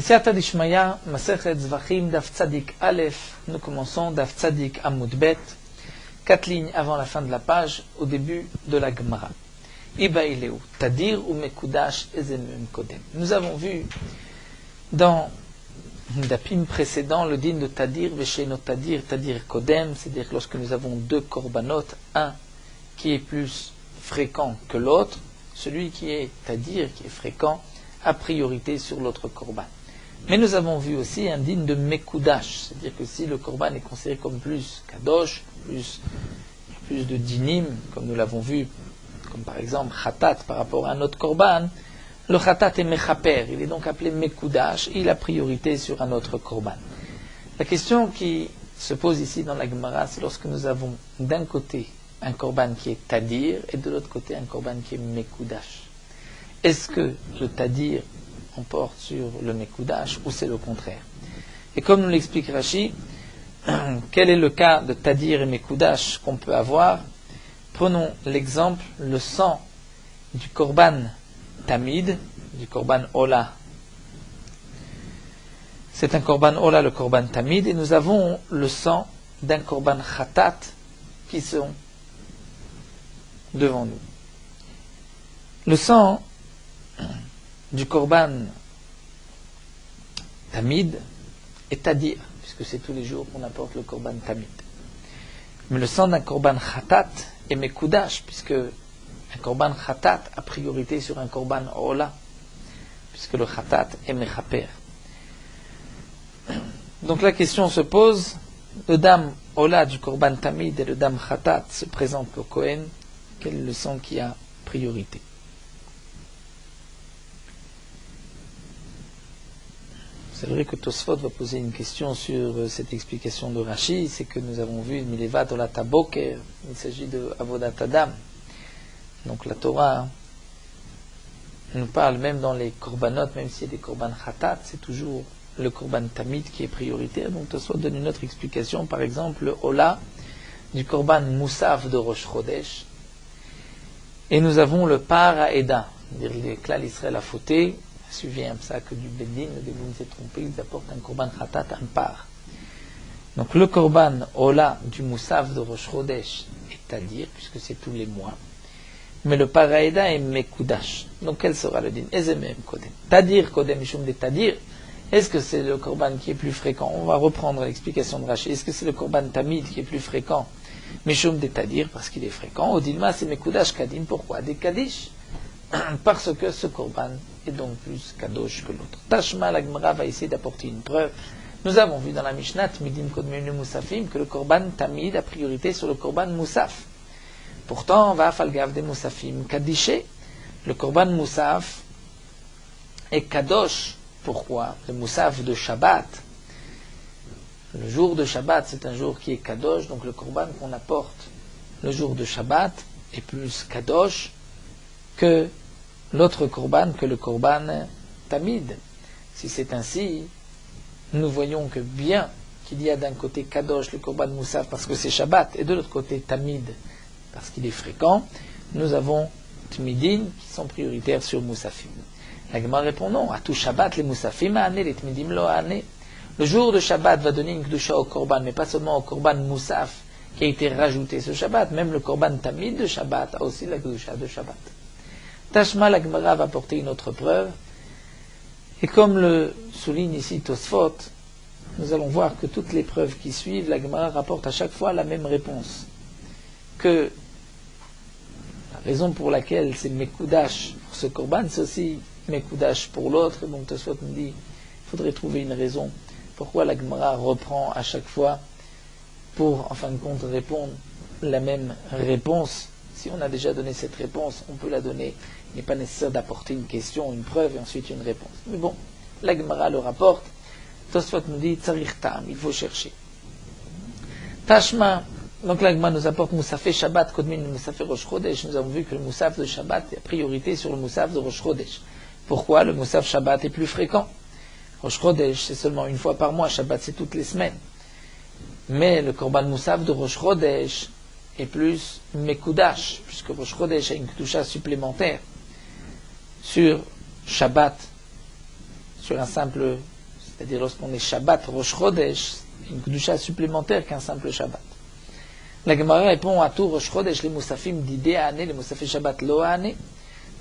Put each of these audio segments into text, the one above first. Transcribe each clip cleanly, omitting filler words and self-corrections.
Siyata d'Ishmaya, Masechet Zvachim, Daf Tzadik Aleph. Nous commençons Daf Tzadik Amud Bet, 4 lignes avant la fin de la page, au début de la Gemara. Iba Ileu, Tadir ou Mekudash Ezemem Kodem. Nous avons vu dans Dapim précédent le din de Tadir, Vesheino Tadir, Tadir Kodem, c'est-à-dire que lorsque nous avons deux korbanot, un qui est plus fréquent que l'autre, celui qui est Tadir, qui est fréquent, a priorité sur l'autre korban. Mais nous avons vu aussi un din de Mekudash, c'est-à-dire que si le korban est considéré comme plus Kadosh, plus de dinim, comme nous l'avons vu, comme par exemple Khatat par rapport à un autre korban, le Khatat est Mechaper, il est donc appelé Mekudash, il a priorité sur un autre korban. La question qui se pose ici dans la Gemara, c'est lorsque nous avons d'un côté un korban qui est Tadir et de l'autre côté un korban qui est Mekudash. Est-ce que le Tadir emporte sur le Mekudash ou c'est le contraire? Et comme nous l'explique Rashi, quel est le cas de Tadir et Mekudash qu'on peut avoir? Prenons l'exemple, le sang du korban Tamid, du korban Ola. C'est un korban Ola, le korban Tamid, et nous avons le sang d'un korban Khatat qui sont devant nous. Le sang du korban Tamid est Tadir, puisque c'est tous les jours qu'on apporte le korban Tamid. Mais le sang d'un korban Khatat est Mekudash, puisque un korban Khatat a priorité sur un korban Ola, puisque le Khatat est Mechaper. Donc la question se pose, le dam Ola du korban Tamid et le dam Khatat se présentent au Kohen, quel est le sang qui a priorité? C'est vrai que Tosfot va poser une question sur cette explication de Rashi, c'est que nous avons vu Milevat Olat Boker, il s'agit de Avodat Adam. Donc la Torah nous parle même dans les korbanot, même s'il y a des korban Khatat, c'est toujours le korban Tamid qui est prioritaire. Donc Tosfot donne une autre explication, par exemple le Ola du korban Moussaf de Rosh Chodesh. Et nous avons le Par Haeda, c'est-à-dire les Klal Israël a fauté, suivi un psak du Bedin, le Bedin s'est trompé, ils apportent un korban Khatat, un par. Donc le korban Ola du Moussaf de Rosh Chodesh est Tadir, puisque c'est tous les mois. Mais le par Haeda est Mekudash. Donc quel sera le din? Ezemem Kodem. Tadir Kodem Mishum de Tadir. Est-ce que c'est le korban qui est plus fréquent? On va reprendre l'explication de Rashi. Est-ce que c'est le korban Tamid qui est plus fréquent? Mishum de Tadir, parce qu'il est fréquent. Odilma, c'est Mekudash Kadin. Pourquoi? Des Kadish. Parce que ce korban est donc plus kadosh que l'autre. Tashma, la Gemara va essayer d'apporter une preuve. Nous avons vu dans la Mishnah, Midim Kodmenu Moussafim, que le korban Tamid a priorité sur le korban Moussaf. Pourtant, va falgav des Moussafim Kaddiché. Le korban Moussaf est kadosh. Pourquoi? Le Moussaf de Shabbat. Le jour de Shabbat, c'est un jour qui est kadosh, donc le korban qu'on apporte le jour de Shabbat est plus kadosh que l'autre korban, que le korban Tamid. Si c'est ainsi, nous voyons que bien qu'il y a d'un côté Kadosh, le korban Moussaf, parce que c'est Shabbat, et de l'autre côté Tamid, parce qu'il est fréquent, nous avons Tmidin qui sont prioritaires sur Moussafim. La Gemara répond non, à tout Shabbat, les Moussafim a ané, les Tmidim lo a ané. Le jour de Shabbat va donner une Kedusha au korban, mais pas seulement au korban Moussaf qui a été rajouté ce Shabbat, même le korban Tamid de Shabbat a aussi la Kedusha de Shabbat. Tashma, la Gemara va apporter une autre preuve. Et comme le souligne ici Tosfot, nous allons voir que toutes les preuves qui suivent, la Gemara rapporte à chaque fois la même réponse. Que la raison pour laquelle c'est Mekudash pour ce korban, c'est aussi Mekudash pour l'autre. Et donc Tosfot nous dit, il faudrait trouver une raison pourquoi la Gemara reprend à chaque fois pour, en fin de compte, répondre la même réponse. Si on a déjà donné cette réponse, on peut la donner. Il n'est pas nécessaire d'apporter une question, une preuve et ensuite une réponse. Mais bon, la Gemara le rapporte. Tosfot nous dit Tzarich Ta'am, il faut chercher. Tashma, donc la Gemara nous apporte Moussafé Shabbat, Kodmin Moussafé Rosh Chodesh. Nous avons vu que le Moussaf de Shabbat a priorité sur le Moussaf de Rosh Chodesh. Pourquoi? Le Moussaf Shabbat est plus fréquent. Rosh Chodesh, c'est seulement une fois par mois, Shabbat c'est toutes les semaines. Mais le Korban Moussaf de Rosh Chodesh est plus Mekudash, puisque Rosh Chodesh a une Kedusha supplémentaire sur Shabbat, sur un simple, c'est-à-dire lorsqu'on est Shabbat, Rosh Chodesh, une Kedusha supplémentaire qu'un simple Shabbat. La Gemara répond à tout Rosh Chodesh, les Moussafim d'idée à année, les Moussafim Shabbat lo à année.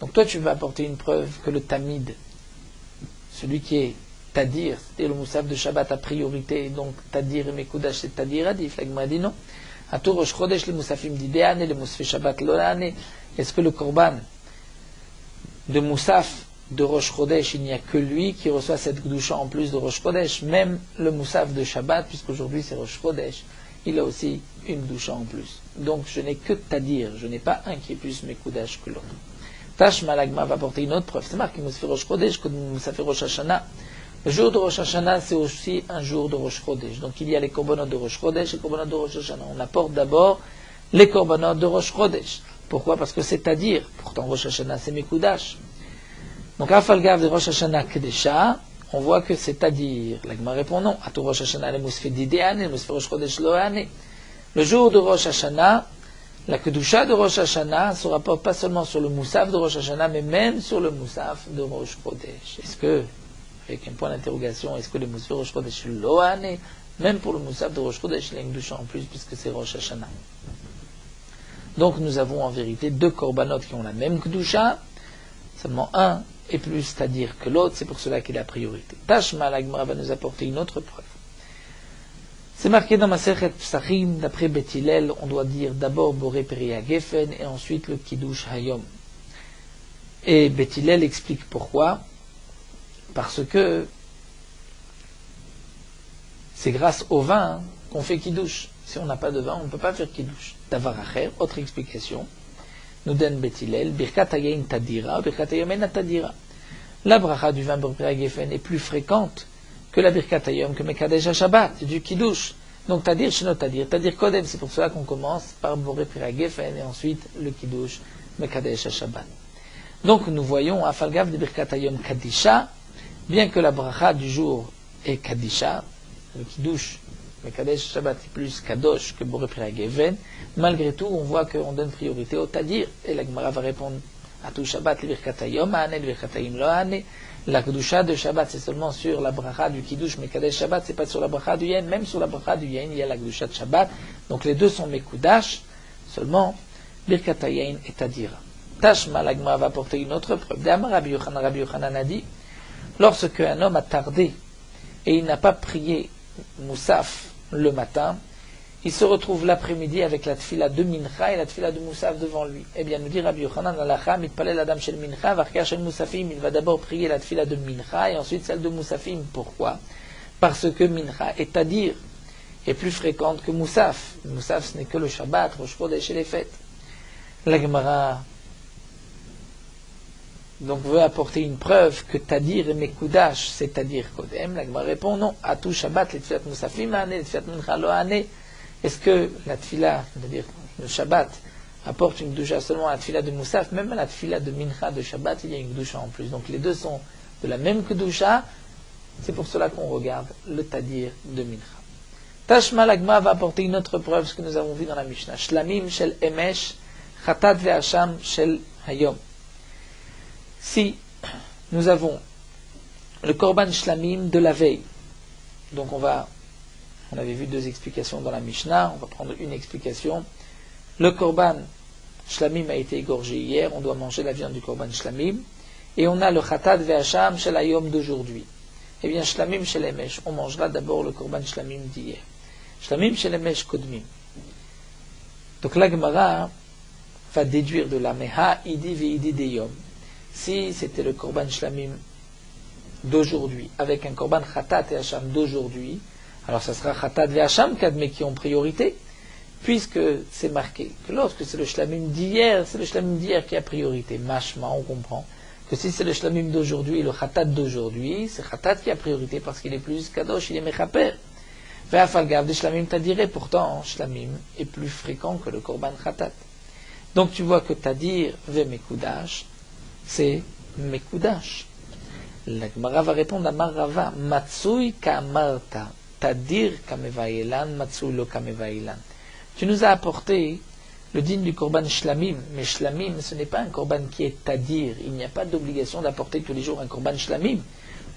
Donc toi tu vas apporter une preuve que le Tamid, celui qui est Tadir, c'est-à-dire le Moussaf de Shabbat a priorité, donc Tadir et Mekoudash c'est Tadir Adif. La Gemara dit non. À tout Rosh Chodesh, les Moussafim d'idée à année, les Moussafim Shabbat lo à année. Est-ce que le Korban de Moussaf de Rosh Chodesh, il n'y a que lui qui reçoit cette Kedusha en plus de Rosh Chodesh, même le Moussaf de Shabbat, puisqu'aujourd'hui c'est Rosh Chodesh, il a aussi une Kedusha en plus. Donc je n'ai que Tadir, je n'ai pas un qui est plus Mekoudash que l'autre. Tashma l'Agma va apporter une autre preuve. C'est marqué Moussaf Rosh Chodesh, que Moussaf Rosh Hashanah. Le jour de Rosh Hashanah, c'est aussi un jour de Rosh Chodesh. Donc il y a les korbanot de Rosh Chodesh et les korbanot de Rosh Hashanah. On apporte d'abord les korbanot de Rosh Chodesh. Pourquoi? Parce que c'est-à-dire, pourtant Rosh Hashanah c'est Mekoudash. Donc Afalgav de Rosh Hashanah Kedesha, on voit que c'est-à-dire, l'Agma répond non. À tout Rosh Hashanah, les Moussaf d'Idéane, les Moussaf Rosh Chodesh Loane. Le jour de Rosh Hashanah, la Kedusha de Rosh Hashanah se rapporte pas seulement sur le Moussaf de Rosh Hashanah, mais même sur le Moussaf de Rosh Chodesh. Est-ce que, avec un point d'interrogation, est-ce que les Moussaf de Rosh Chodesh Loane, même pour le Moussaf de Rosh Chodesh, il y a une Kedusha en plus, puisque c'est Rosh Hashanah. Donc nous avons en vérité deux korbanot qui ont la même Kedusha, seulement un est plus c'est-à-dire que l'autre, c'est pour cela qu'il a priorité. Tashma, la Gemara va nous apporter une autre preuve. C'est marqué dans Masechet Psachim, d'après Beth Hillel, on doit dire d'abord Boré Peria Geffen et ensuite le Kiddush Hayom. Et Beth Hillel explique pourquoi. Parce que c'est grâce au vin qu'on fait Kiddush. Si on n'a pas de vin, on ne peut pas faire Kiddush. Davar Acher, autre explication, nous donne Beth Hillel, Birkat Hayayin Tadira, Birkat Hayom Tadira. La bracha du vin Boré Peria Geffen est plus fréquente que la Birkat Hayom, que Mekadesh Shabbat, du Kiddush. Donc Tadir, Shenot Tadir, Tadir Kodem, c'est pour cela qu'on commence par Boré Peria Geffen et ensuite le Kiddush, Mekadesh Shabbat. Donc nous voyons à Falgav de Birkat Hayom Kadisha, bien que la bracha du jour est Kadisha, le Kiddush, Mekadesh Shabbat est plus Kadosh que Boré Peria Geffen, malgré tout on voit qu'on donne priorité au Tadir, et la Gemara va répondre à tout Shabbat, le Birkat Hayom, le Birkat Hayom Lo Ane. La Kedusha de Shabbat, c'est seulement sur la bracha du Kiddush, mais Kadesh Shabbat, c'est pas sur la bracha du Yen. Même sur la bracha du Yen, il y a la Kedusha de Shabbat. Donc les deux sont Mekoudash, seulement Birkat Hayayin et Tadira. Tashma, l'Agma va apporter une autre preuve. D'Amar Rabbi Yochanan a dit, lorsque un homme a tardé et il n'a pas prié Moussaf le matin, il se retrouve l'après-midi avec la tfila de Mincha et la tfila de Moussaf devant lui. Eh bien, nous dit Rabbi Yochanan, Alacha, mitpalel adam shel Mincha, varkar shel Moussafim, il va d'abord prier la tfila de Mincha et ensuite celle de Moussafim. Pourquoi? Parce que Mincha est à dire, est plus fréquente que Moussaf. Moussaf, ce n'est que le Shabbat, Rosh Chodesh et les fêtes. La Gemara donc veut apporter une preuve que Tadir et Mekoudash, c'est Tadir Kodem. La Gemara répond non. À tout Shabbat, les tfilat Moussafim ane, les tfilat Mincha lo ane. Est-ce que la tfila, c'est-à-dire le Shabbat, apporte une Kedusha seulement à la tfila de Moussaf? Même à la tfila de Mincha de Shabbat, il y a une Kedusha en plus. Donc les deux sont de la même Kedusha. C'est pour cela qu'on regarde le Tadir de Mincha. Tashma l'Agma va apporter une autre preuve, ce que nous avons vu dans la Mishnah. Shlamim shel Emesh, Chatat ve'asham shel Hayom. Si nous avons le Korban Shlamim de la veille, donc on avait vu deux explications dans la Mishnah, on va prendre une explication. Le Korban Shlamim a été égorgé hier, on doit manger la viande du Korban Shlamim, et on a le Chatat ve'asham shel Hayom d'aujourd'hui. Eh bien, Shlamim shel Emesh, on mangera d'abord le Korban Shlamim d'hier. Shlamim shel Emesh kodmim. Donc la Gemara va déduire de la Meha idi ve'idi deyom. Si c'était le Korban Shlamim d'aujourd'hui, avec un Korban Chatat et Hacham d'aujourd'hui, alors ça sera Chatat et Hacham kadmé qui ont priorité, puisque c'est marqué que lorsque c'est le Shlamim d'hier, c'est le Shlamim d'hier qui a priorité. Mashma, on comprend que si c'est le Shlamim d'aujourd'hui, le Chatat d'aujourd'hui, c'est Chatat qui a priorité parce qu'il est plus Kadosh, il est Mechaper. Ve'afalgav de Shlamim Tadiré, pourtant Shlamim est plus fréquent que le Korban Chatat. Donc tu vois que Tadir ve Mekoudash, c'est Mekoudash. La Gemara va répondre à Marava, Matsui kamarta, Tadir kamevailan, Matsui lo kamevailan. Tu nous as apporté le digne du Korban Shlamim, mais Shlamim, ce n'est pas un Korban qui est Tadir. Il n'y a pas d'obligation d'apporter tous les jours un Korban Shlamim.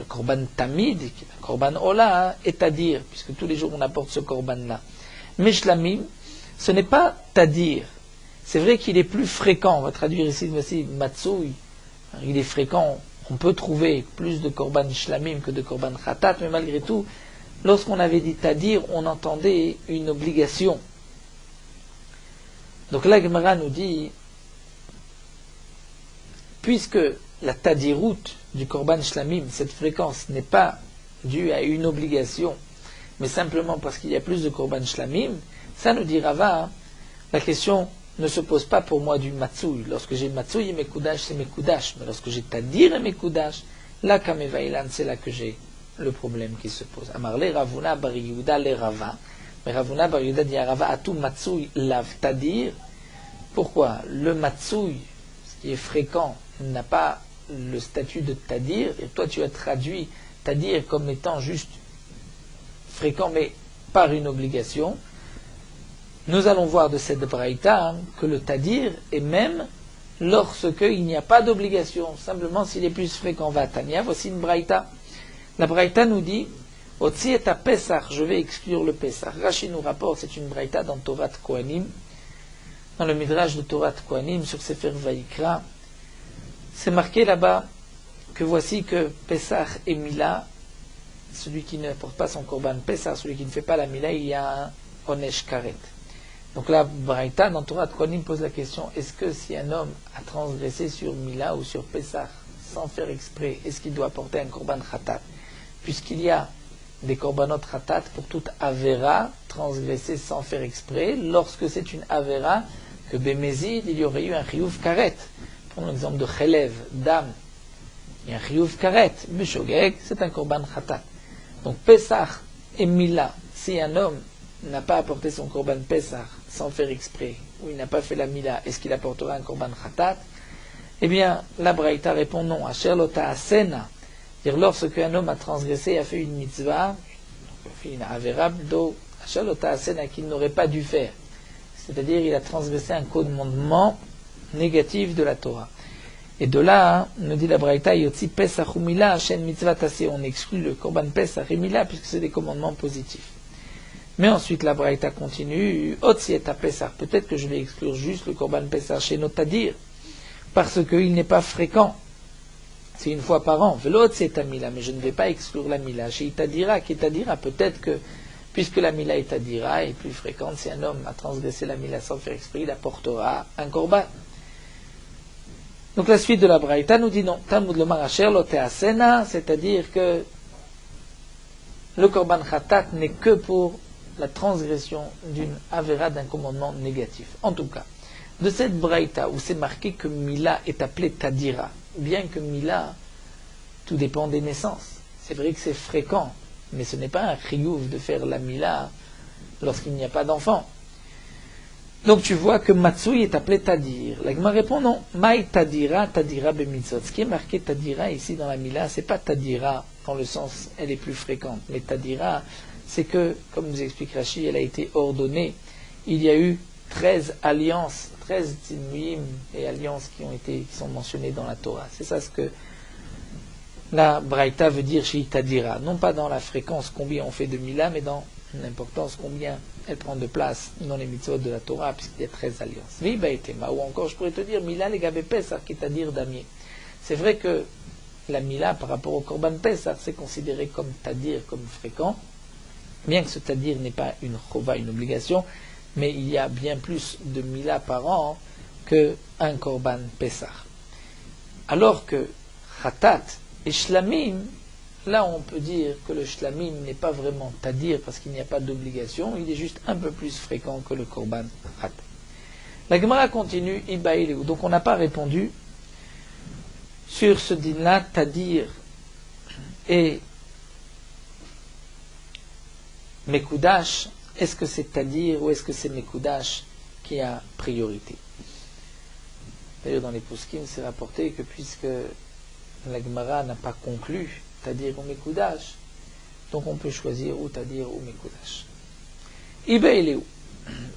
le korban tamid, qui est un korban ola, est tadir, puisque tous les jours on apporte ce korban-là. Mais shlamim, ce n'est pas tadir. C'est vrai qu'il est plus fréquent, on va traduire ici matsouy, il est fréquent, on peut trouver plus de korban shlamim que de korban khatat, mais malgré tout, lorsqu'on avait dit tadir, on entendait une obligation. Donc la Gemara nous dit, puisque la tadirout du korban shlamim, cette fréquence n'est pas due à une obligation, mais simplement parce qu'il y a plus de korban shlamim, ça nous dit Rava, la question ne se pose pas pour moi du matsouy. Lorsque j'ai matsouy et mekoudash, c'est mekoudash. Mais lorsque j'ai tadir et mekoudash, là, kamevailan, c'est là que j'ai le problème qui se pose. Amarle Ravuna bar Yehuda le Rava. Mais Ravuna bar Yehuda dit à Rava, atou matsouy lav tadir. Pourquoi? Le matsouy, ce qui est fréquent, n'a pas le statut de tadir. Et toi, tu as traduit tadir comme étant juste fréquent, mais par une obligation. Nous allons voir de cette braïta que le tadir est même lorsqu'il n'y a pas d'obligation, simplement s'il est plus fréquent. Va Tania, voici une braïta. La braïta nous dit, Otsi et à Pessah, je vais exclure le Pessah. Rashi nous rapporte, c'est une braïta dans Torah Kohanim, dans le Midrash de Torah Kohanim, sur Sefer Vayikra. C'est marqué là-bas que voici que Pessah et Mila, celui qui ne porte pas son korban Pessah, celui qui ne fait pas la Mila, il y a un Onesh Karet. Donc la Braïta, dans Torah de Kohanim, pose la question, est-ce que si un homme a transgressé sur Mila ou sur Pessah, sans faire exprès, est-ce qu'il doit porter un korban khatat? Puisqu'il y a des korbanot khatat pour toute avera transgressée sans faire exprès, lorsque c'est une avera que Bémézid, il y aurait eu un chiyuv karet. Prenons l'exemple de Chelev, d'âme, il y a un chiyuv karet. Beshogeg, c'est un korban khatat. Donc Pessah et Mila, si un homme n'a pas apporté son korban Pessah sans faire exprès, ou il n'a pas fait la Mila, est-ce qu'il apportera un korban Khatat? Eh bien, la Braïta répond non. Asher lota asena, c'est-à-dire lorsque un homme a transgressé et a fait une mitzvah, fait une averab do, Asher lota asena qu'il n'aurait pas dû faire. C'est-à-dire, il a transgressé un commandement négatif de la Torah. Et de là, nous dit la Braïta, Yotzi Pesach ou Mila, Hashem mitzvah tassé, on exclut le korban Pesach et Mila, puisque c'est des commandements positifs. Mais ensuite, la Braïta continue, Otsi et à Pessah, peut-être que je vais exclure juste le korban Pessah chez Notadir, parce qu'il n'est pas fréquent. C'est une fois par an. Velotsi et à Mila, mais je ne vais pas exclure la Mila. Chez Itadira, qui Itadira, peut-être que, puisque la Mila Itadira est plus fréquente, si un homme a transgressé la Mila sans faire exprès, il apportera un korban. Donc la suite de la Braïta nous dit non, Talmud lomar asher lo teasena, c'est-à-dire que le korban khatat n'est que pour la transgression d'une avéra, d'un commandement négatif. En tout cas, de cette braïta où c'est marqué que Mila est appelée Tadira, bien que Mila, tout dépend des naissances. C'est vrai que c'est fréquent, mais ce n'est pas un chiyuv de faire la Mila lorsqu'il n'y a pas d'enfant. Donc tu vois que Matsui est appelé Tadir. La Gemara répond non. Maï Tadira, Tadira bemitzot. Ce qui est marqué Tadira ici dans la Mila, c'est pas Tadira dans le sens elle est plus fréquente, mais Tadira, c'est que, comme nous explique Rashi, elle a été ordonnée. Il y a eu 13 alliances, 13 tzimuyim et alliances qui sont mentionnées dans la Torah. C'est ça ce que la Braïta veut dire chez Tadira. Non pas dans la fréquence combien on fait de Mila, mais dans l'importance combien elle prend de place dans les mitzvot de la Torah, puisqu'il y a 13 alliances. Viba et Tema, ou encore je pourrais te dire Mila legabe Pesach, qui est à dire damier. C'est vrai que la Mila par rapport au Korban Pesach, c'est considéré comme tadir, comme fréquent, bien que ce tadir n'est pas une chova, une obligation, mais il y a bien plus de Mila par an que un Korban Pesach. Alors que Khatat et Shlamim, là on peut dire que le Shlamim n'est pas vraiment tadir parce qu'il n'y a pas d'obligation, il est juste un peu plus fréquent que le Korban Khatat. La Gemara continue, Ibaïleu. Donc on n'a pas répondu sur ce din-là, tadir et Mekoudash, est-ce que c'est Tadir ou est-ce que c'est Mekoudash qui a priorité? D'ailleurs, dans les Poskim, c'est rapporté que puisque la Gemara n'a pas conclu Tadir ou Mekoudash, donc on peut choisir ou Tadir ou Mekoudash. Ibeileu.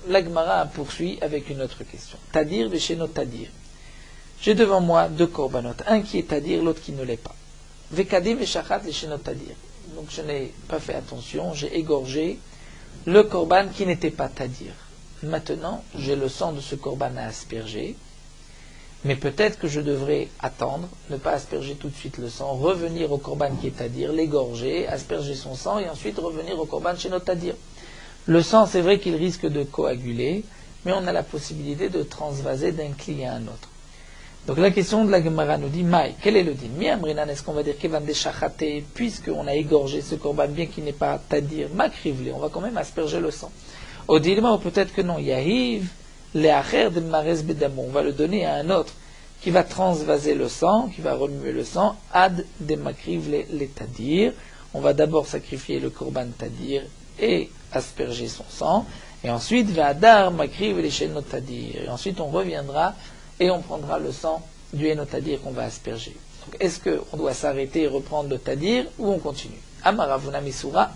La Gemara poursuit avec une autre question. Tadir de chez nos Tadir. J'ai devant moi deux korbanot, un qui est Tadir, l'autre qui ne l'est pas. Vekadim et shachat leshenot tadir. Donc je n'ai pas fait attention, j'ai égorgé le korban qui n'était pas tadir. Maintenant, j'ai le sang de ce korban à asperger, mais peut-être que je devrais attendre, ne pas asperger tout de suite le sang, revenir au korban qui est tadir, l'égorger, asperger son sang et ensuite revenir au korban shenot tadir. Le sang, c'est vrai qu'il risque de coaguler, mais on a la possibilité de transvaser d'un cli à un autre. Donc la question de la Gemara nous dit, Maï, quel est le din? Miamrinan, est-ce qu'on va dire Kevan de Shachate, puisqu'on a égorgé ce korban, bien qu'il n'est pas tadir, makrivle, on va quand même asperger le sang. Au dilma, ou peut-être que non, Yahiv, Leacher de Mares Bedamo, on va le donner à un autre qui va transvaser le sang, qui va remuer le sang, ad de makrivle le tadir. On va d'abord sacrifier le korban tadir et asperger son sang, et ensuite, Vadar makriv le shenot tadir. Et ensuite, on reviendra et on prendra le sang du henot tadir qu'on va asperger. Donc, est-ce qu'on doit s'arrêter et reprendre le tadir ou on continue? Amar Ravuna Misura.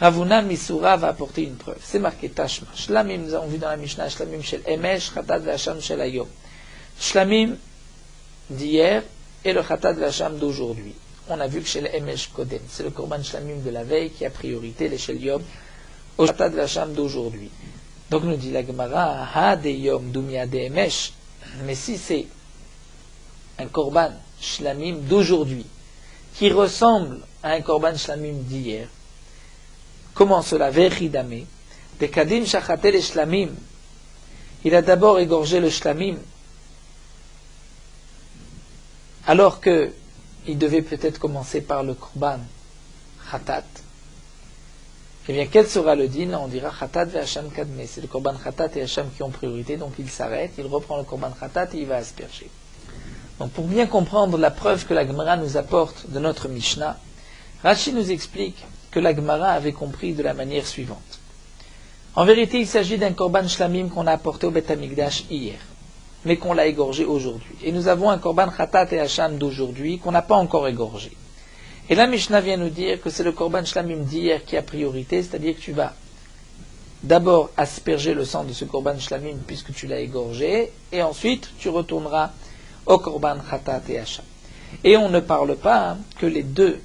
Ravuna Misura va apporter une preuve. C'est marqué Tashma. Shlamim, nous avons vu dans la Mishnah, Shlamim shel Emesh, Chatat ve'Hasham shel Hayom. Shlamim d'hier et le Chatat ve'Hasham d'aujourd'hui. On a vu que chez l'Emesh Kodem, c'est le Korban Shlamim de la veille qui a priorité, les shel Yom, au Chatat ve'Hasham d'aujourd'hui. Donc nous dit la Gemara, Ha de Yom Dumia de Emesh. Mais si c'est un korban shlamim d'aujourd'hui qui ressemble à un korban shlamim d'hier, comment cela? Veridame, de kadim shachate le shlamim. Il a d'abord égorgé le shlamim, alors que il devait peut-être commencer par le korban khatat. Eh bien, quel sera le din? On dira Chatat ve Hasham kadme. C'est le korban Chatat et Hasham qui ont priorité, donc il s'arrête, il reprend le korban Chatat et il va asperger. Donc, pour bien comprendre la preuve que la Gemara nous apporte de notre Mishnah, Rashi nous explique que la Gemara avait compris de la manière suivante. En vérité, il s'agit d'un korban shlamim qu'on a apporté au Beth Amikdash hier, mais qu'on l'a égorgé aujourd'hui. Et nous avons un korban Chatat et Hasham d'aujourd'hui qu'on n'a pas encore égorgé. Et la Mishnah vient nous dire que c'est le korban shlamim d'hier qui a priorité, c'est-à-dire que tu vas d'abord asperger le sang de ce korban shlamim puisque tu l'as égorgé, et ensuite tu retourneras au korban khatat et hacham. Et on ne parle pas que les deux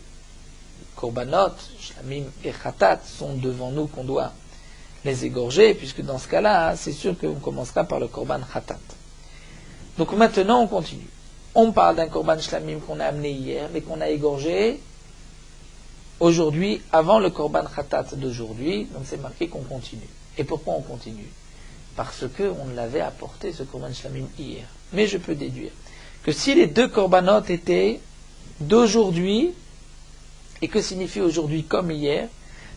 korbanot, shlamim et khatat, sont devant nous qu'on doit les égorger, puisque dans ce cas-là, c'est sûr qu'on commencera par le korban khatat. Donc maintenant on continue. On parle d'un korban shlamim qu'on a amené hier, mais qu'on a égorgé aujourd'hui, avant le korban khatat d'aujourd'hui, donc c'est marqué qu'on continue. Et pourquoi on continue? Parce qu'on l'avait apporté, ce korban shlamim, hier. Mais je peux déduire que si les deux korbanot étaient d'aujourd'hui, et que signifie aujourd'hui comme hier,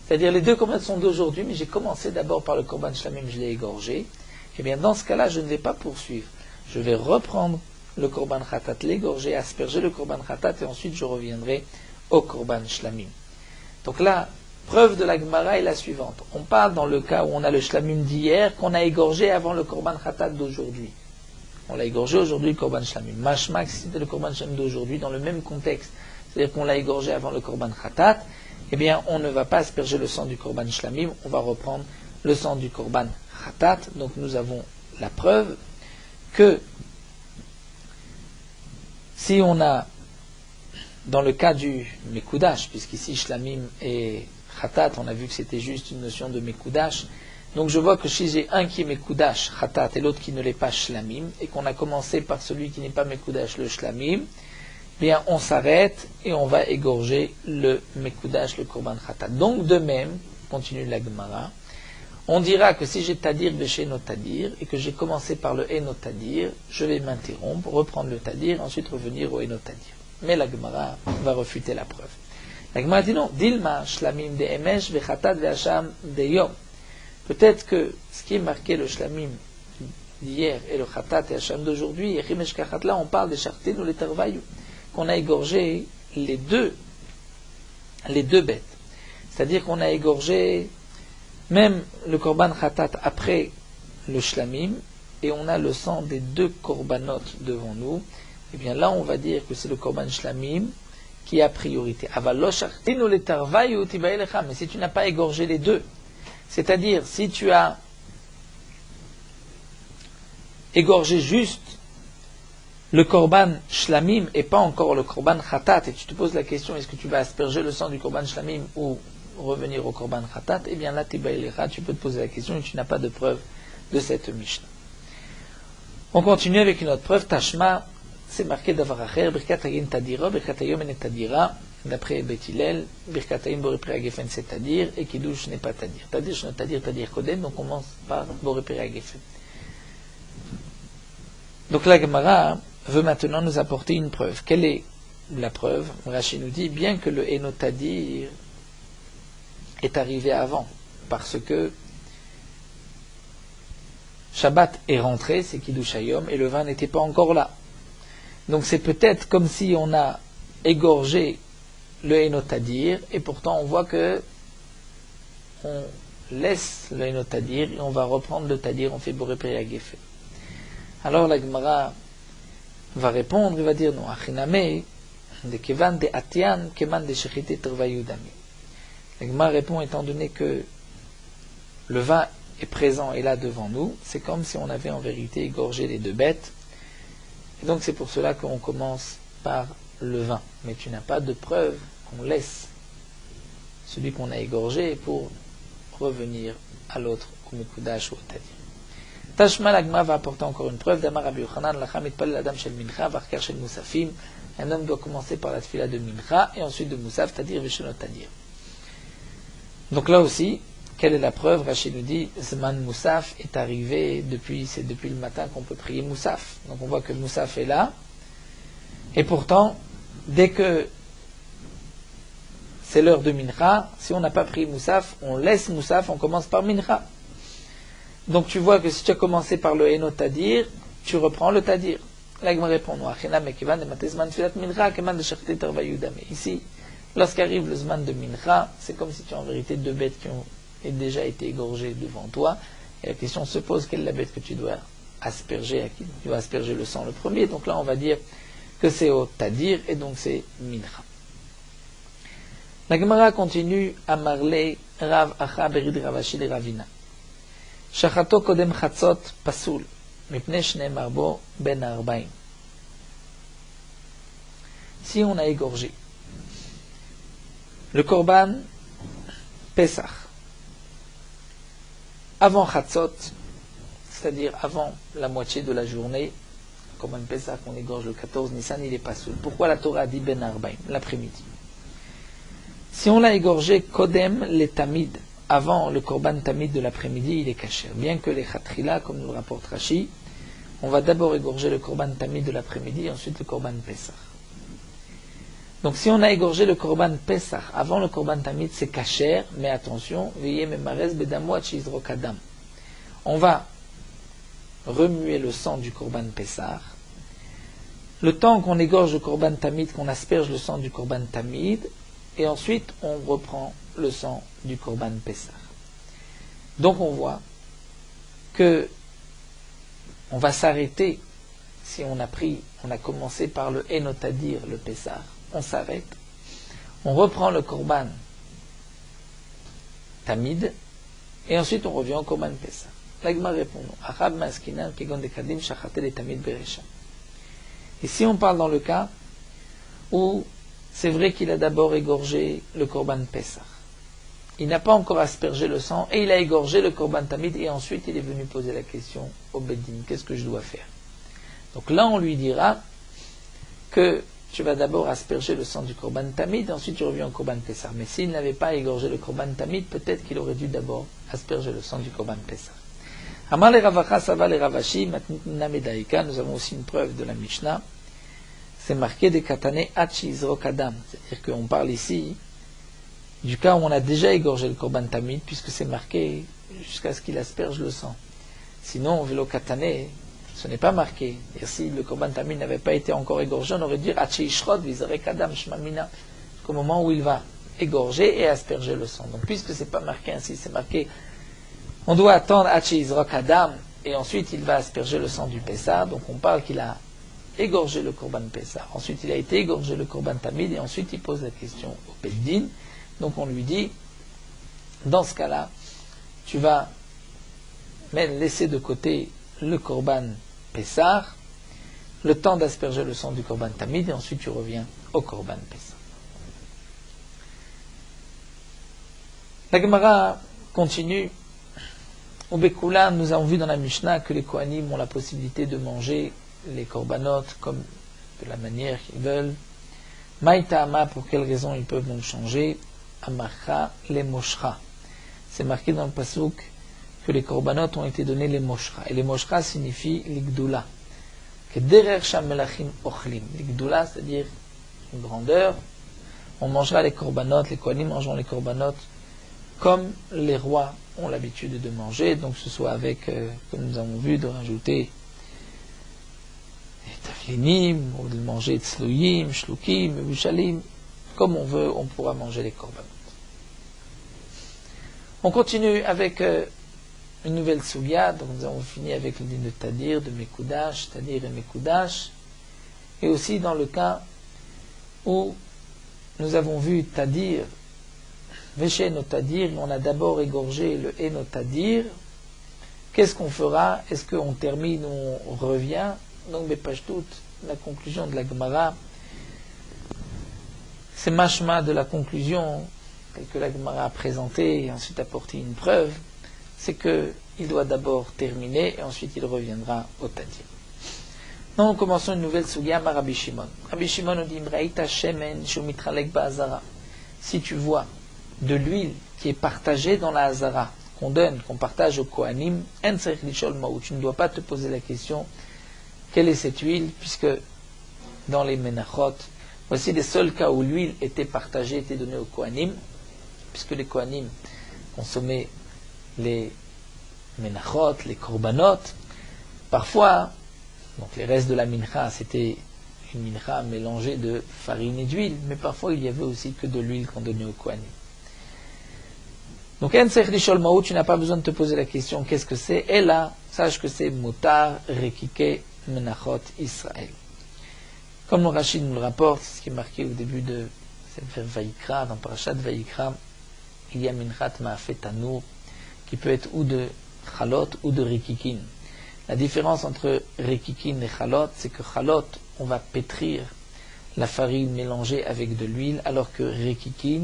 c'est-à-dire les deux korbanot sont d'aujourd'hui, mais j'ai commencé d'abord par le korban shlamim, je l'ai égorgé, eh bien dans ce cas-là, je ne vais pas poursuivre. Je vais reprendre le korban khatat, l'égorger, asperger le korban khatat, et ensuite je reviendrai au korban shlamim. Donc là, preuve de la Gemara est la suivante. On parle dans le cas où on a le shlamim d'hier qu'on a égorgé avant le korban khatat d'aujourd'hui. On l'a égorgé aujourd'hui le korban shlamim. Mashmak, si c'était le korban shlamim d'aujourd'hui, dans le même contexte, c'est-à-dire qu'on l'a égorgé avant le korban khatat, eh bien on ne va pas asperger le sang du korban shlamim, on va reprendre le sang du korban khatat. Donc nous avons la preuve que si on a, dans le cas du Mekoudash, puisqu'ici Shlamim et Khatat, on a vu que c'était juste une notion de Mekoudash, donc je vois que si j'ai un qui est Mekoudash, Khatat, et l'autre qui ne l'est pas Shlamim, et qu'on a commencé par celui qui n'est pas Mekoudash, le Shlamim, bien on s'arrête et on va égorger le Mekoudash, le Korban Khatat. Donc de même, continue la Gemara, on dira que si j'ai Tadir Béché no Tadir, et que j'ai commencé par le Eno Tadir, je vais m'interrompre, reprendre le Tadir, ensuite revenir au Eno Tadir. Mais la Gemara va refuter la preuve. La Gemara dit non, Dilma, Shlamim de Emesh, Vechatat, Ve'Hasham de Yom. Peut-être que ce qui est marqué le Shlamim d'hier et le Khatat et Hasham d'aujourd'hui, et Chimesh Kachat, là on parle des Chartin ou les Tarvayu, qu'on a égorgé les deux bêtes. C'est-à-dire qu'on a égorgé même le Korban Khatat après le Shlamim, et on a le sang des deux Korbanot devant nous. Eh bien là, on va dire que c'est le Korban Shlamim qui a priorité. Mais si tu n'as pas égorgé les deux, c'est-à-dire si tu as égorgé juste le korban shlamim et pas encore le korban khatat, et tu te poses la question, est-ce que tu vas asperger le sang du korban shlamim ou revenir au korban khatat, eh bien là, tu peux te poser la question et tu n'as pas de preuve de cette Mishnah. On continue avec une autre preuve, Tashma, c'est marqué d'Avaracher, Birkat Hayim Tadira, Birkat Hayom Enet Tadira, d'après Bet Hillel, Birkat Hayim Boré Agefen c'est Tadir, et Kiddush n'est pas Tadir. Tadir, je ne Tadir Kodem, donc on commence par Boré Agefen. Donc la Gemara veut maintenant nous apporter une preuve. Quelle est la preuve? Rashi nous dit, bien que le Eno Tadir est arrivé avant, parce que Shabbat est rentré, c'est Kiddush Hayom, et le vin n'était pas encore là. Donc c'est peut-être comme si on a égorgé le Eno Tadir, et pourtant on voit que on laisse le Eno Tadir, et on va reprendre le Tadir, on fait Boré Agefen. Alors la Gemara va répondre, il va dire non, Achiname, de Kevan de Atian, Keman de Shechite Tervayudami. La Gemara répond, étant donné que le vin est présent et là devant nous, c'est comme si on avait en vérité égorgé les deux bêtes. Et donc c'est pour cela qu'on commence par le vin. Mais tu n'as pas de preuve qu'on laisse celui qu'on a égorgé pour revenir à l'autre, au Mekudash ou au Tadir. Tashma l'Agma va apporter encore une preuve d'Amar Rabbi Yochanan, Lacham itpal l'Adam shel Mincha, Varkar shel Musafim. Un homme doit commencer par la tfila de Mincha et ensuite de Musaf, Tadir Veshonot Tadir. Donc là aussi, quelle est la preuve? Rashi nous dit, Zman Musaf est arrivé c'est depuis le matin qu'on peut prier Musaf. Donc on voit que Musaf est là. Et pourtant, dès que c'est l'heure de Mincha, si on n'a pas prié Musaf, on laisse Musaf, on commence par Mincha. Donc tu vois que si tu as commencé par le Eno Tadir, tu reprends le Tadir. Là, il me répond, ici, lorsqu'arrive le Zman de Mincha, c'est comme si tu as en vérité deux bêtes qui ont déjà été égorgées devant toi. Et la question se pose, quelle est la bête que tu dois asperger, à qui tu dois asperger le sang le premier. Donc là, on va dire que c'est au Tadir, et donc c'est Mincha. La Gemara continue à marler Rav Acha Berid Ravashi de Ravina. Shachato Kodem Chatzot Pasul, Mipne Shneimar Bo Ben Arbaim. Si on a égorgé le Korban Pesach avant Chatzot, c'est-à-dire avant la moitié de la journée, Korban Pesach, on égorge le 14 Nissan, il est Pasul. Pourquoi la Torah dit Ben Arbaim, l'après-midi? Si on l'a égorgé Kodem le Tamid, avant le Korban Tamid de l'après-midi, il est kasher. Bien que les Khatrila, comme nous le rapporte Rashi, on va d'abord égorger le Korban Tamid de l'après-midi et ensuite le Korban Pesach. Donc si on a égorgé le Korban Pesach avant le Korban Tamid, c'est kasher, mais attention, veillez memares bedamo achizro kadam. On va remuer le sang du Korban Pesach. Le temps qu'on égorge le Korban Tamid, qu'on asperge le sang du Korban Tamid, et ensuite on reprend le sang du Korban Pesach. Donc on voit que on va s'arrêter si on a commencé par le Eno Tadir, le Pesach, on s'arrête, on reprend le Korban Tamid, et ensuite on revient au Korban Pesach. L'Agma répond non. Achab maskinan kegon dekadim shachatel et Tamid beresha. Ici on parle dans le cas où c'est vrai qu'il a d'abord égorgé le Korban Pesach. Il n'a pas encore aspergé le sang et il a égorgé le Korban Tamid et ensuite il est venu poser la question au Beddin, qu'est-ce que je dois faire? Donc là on lui dira que tu vas d'abord asperger le sang du Korban Tamid et ensuite tu reviens au Korban Pesach. Mais s'il n'avait pas égorgé le Korban Tamid, peut-être qu'il aurait dû d'abord asperger le sang du Korban Pesach. Amar le Ravacha Sava le Ravashi, Matnina Medaïka, nous avons aussi une preuve de la Mishnah. C'est marqué des Katane Hachi Izrok Adam. C'est-à-dire qu'on parle ici du cas où on a déjà égorgé le Korban Tamid, puisque c'est marqué jusqu'à ce qu'il asperge le sang. Sinon, Velo Katane, ce n'est pas marqué. Et si le Korban Tamid n'avait pas été encore égorgé, on aurait dit Hachi Ishrod Vizrek Adam Shmamina, qu'au moment où il va égorger et asperger le sang. Donc, puisque c'est pas marqué ainsi, c'est marqué, on doit attendre Hachi Izrok Adam, et ensuite il va asperger le sang du Pessah. Donc, on parle qu'il a égorgé le Korban Pessah. Ensuite, il a été égorgé le Korban Tamid, et ensuite il pose la question au Beddin. Donc on lui dit, dans ce cas-là, tu vas laisser de côté le Korban Pessah, le temps d'asperger le sang du Korban Tamid, et ensuite tu reviens au Korban Pessah. La Gemara continue. Au Bekula, nous avons vu dans la Mishnah que les Kohanim ont la possibilité de manger les Korbanot comme de la manière qu'ils veulent. Maïta'ama, pour quelle raison ils peuvent donc changer? Amarcha les Moshra. C'est marqué dans le Pasuk que les Korbanot ont été donnés les Moshra. Et les Moshra signifient l'Igdoula. Que derer sham melachim ochlim. L'Igdoula, c'est-à-dire une grandeur. On mangera les Korbanot, les Kohanim mangeront les Korbanot comme les rois ont l'habitude de manger, donc ce soit avec, comme nous avons vu, de rajouter des taflinim, ou de manger tzlouyim, shlukim, bushalim, comme on veut, on pourra manger les korbanot. On continue avec une nouvelle sugya, donc nous avons fini avec le din de Tadir, de Mekoudash, Tadir et Mekoudash, et aussi dans le cas où nous avons vu Tadir, Véché Enotadir, on a d'abord égorgé le Enotadir. Qu'est-ce qu'on fera? Est-ce qu'on termine ou on revient? Donc, Bepashtout, la conclusion de la Gemara, c'est machma de la conclusion, telle que la Gemara a présentée et ensuite apporté une preuve, c'est qu'il doit d'abord terminer et ensuite il reviendra au Tadir. Donc, nous commençons une nouvelle sugya à Rabbi Shimon. Rabbi Shimon nous dit, Mraïta Shemen Shumitralek Ba'azara. Si tu vois de l'huile qui est partagée dans la Hazara, qu'on donne, qu'on partage au Kohanim, tu ne dois pas te poser la question quelle est cette huile, puisque dans les Menachot, voici les seuls cas où l'huile était partagée, était donnée au Kohanim, puisque les Kohanim consommaient les Menachot, les Korbanot. Parfois, donc les restes de la mincha, c'était une mincha mélangée de farine et d'huile, mais parfois il y avait aussi que de l'huile qu'on donnait au Kohanim. Donc, tu n'as pas besoin de te poser la question qu'est-ce que c'est. Et là, sache que c'est Mutar, Rekike, Menachot, Israël. Comme le Rachid nous le rapporte, ce qui est marqué au début de cette Vayikra, dans Parashat Vayikra, il y a Minchat Ma'afet Tanour, qui peut être ou de Chalot ou de Rekikin. La différence entre Rekikin et Chalot, c'est que Chalot, on va pétrir la farine mélangée avec de l'huile, alors que Rekikin,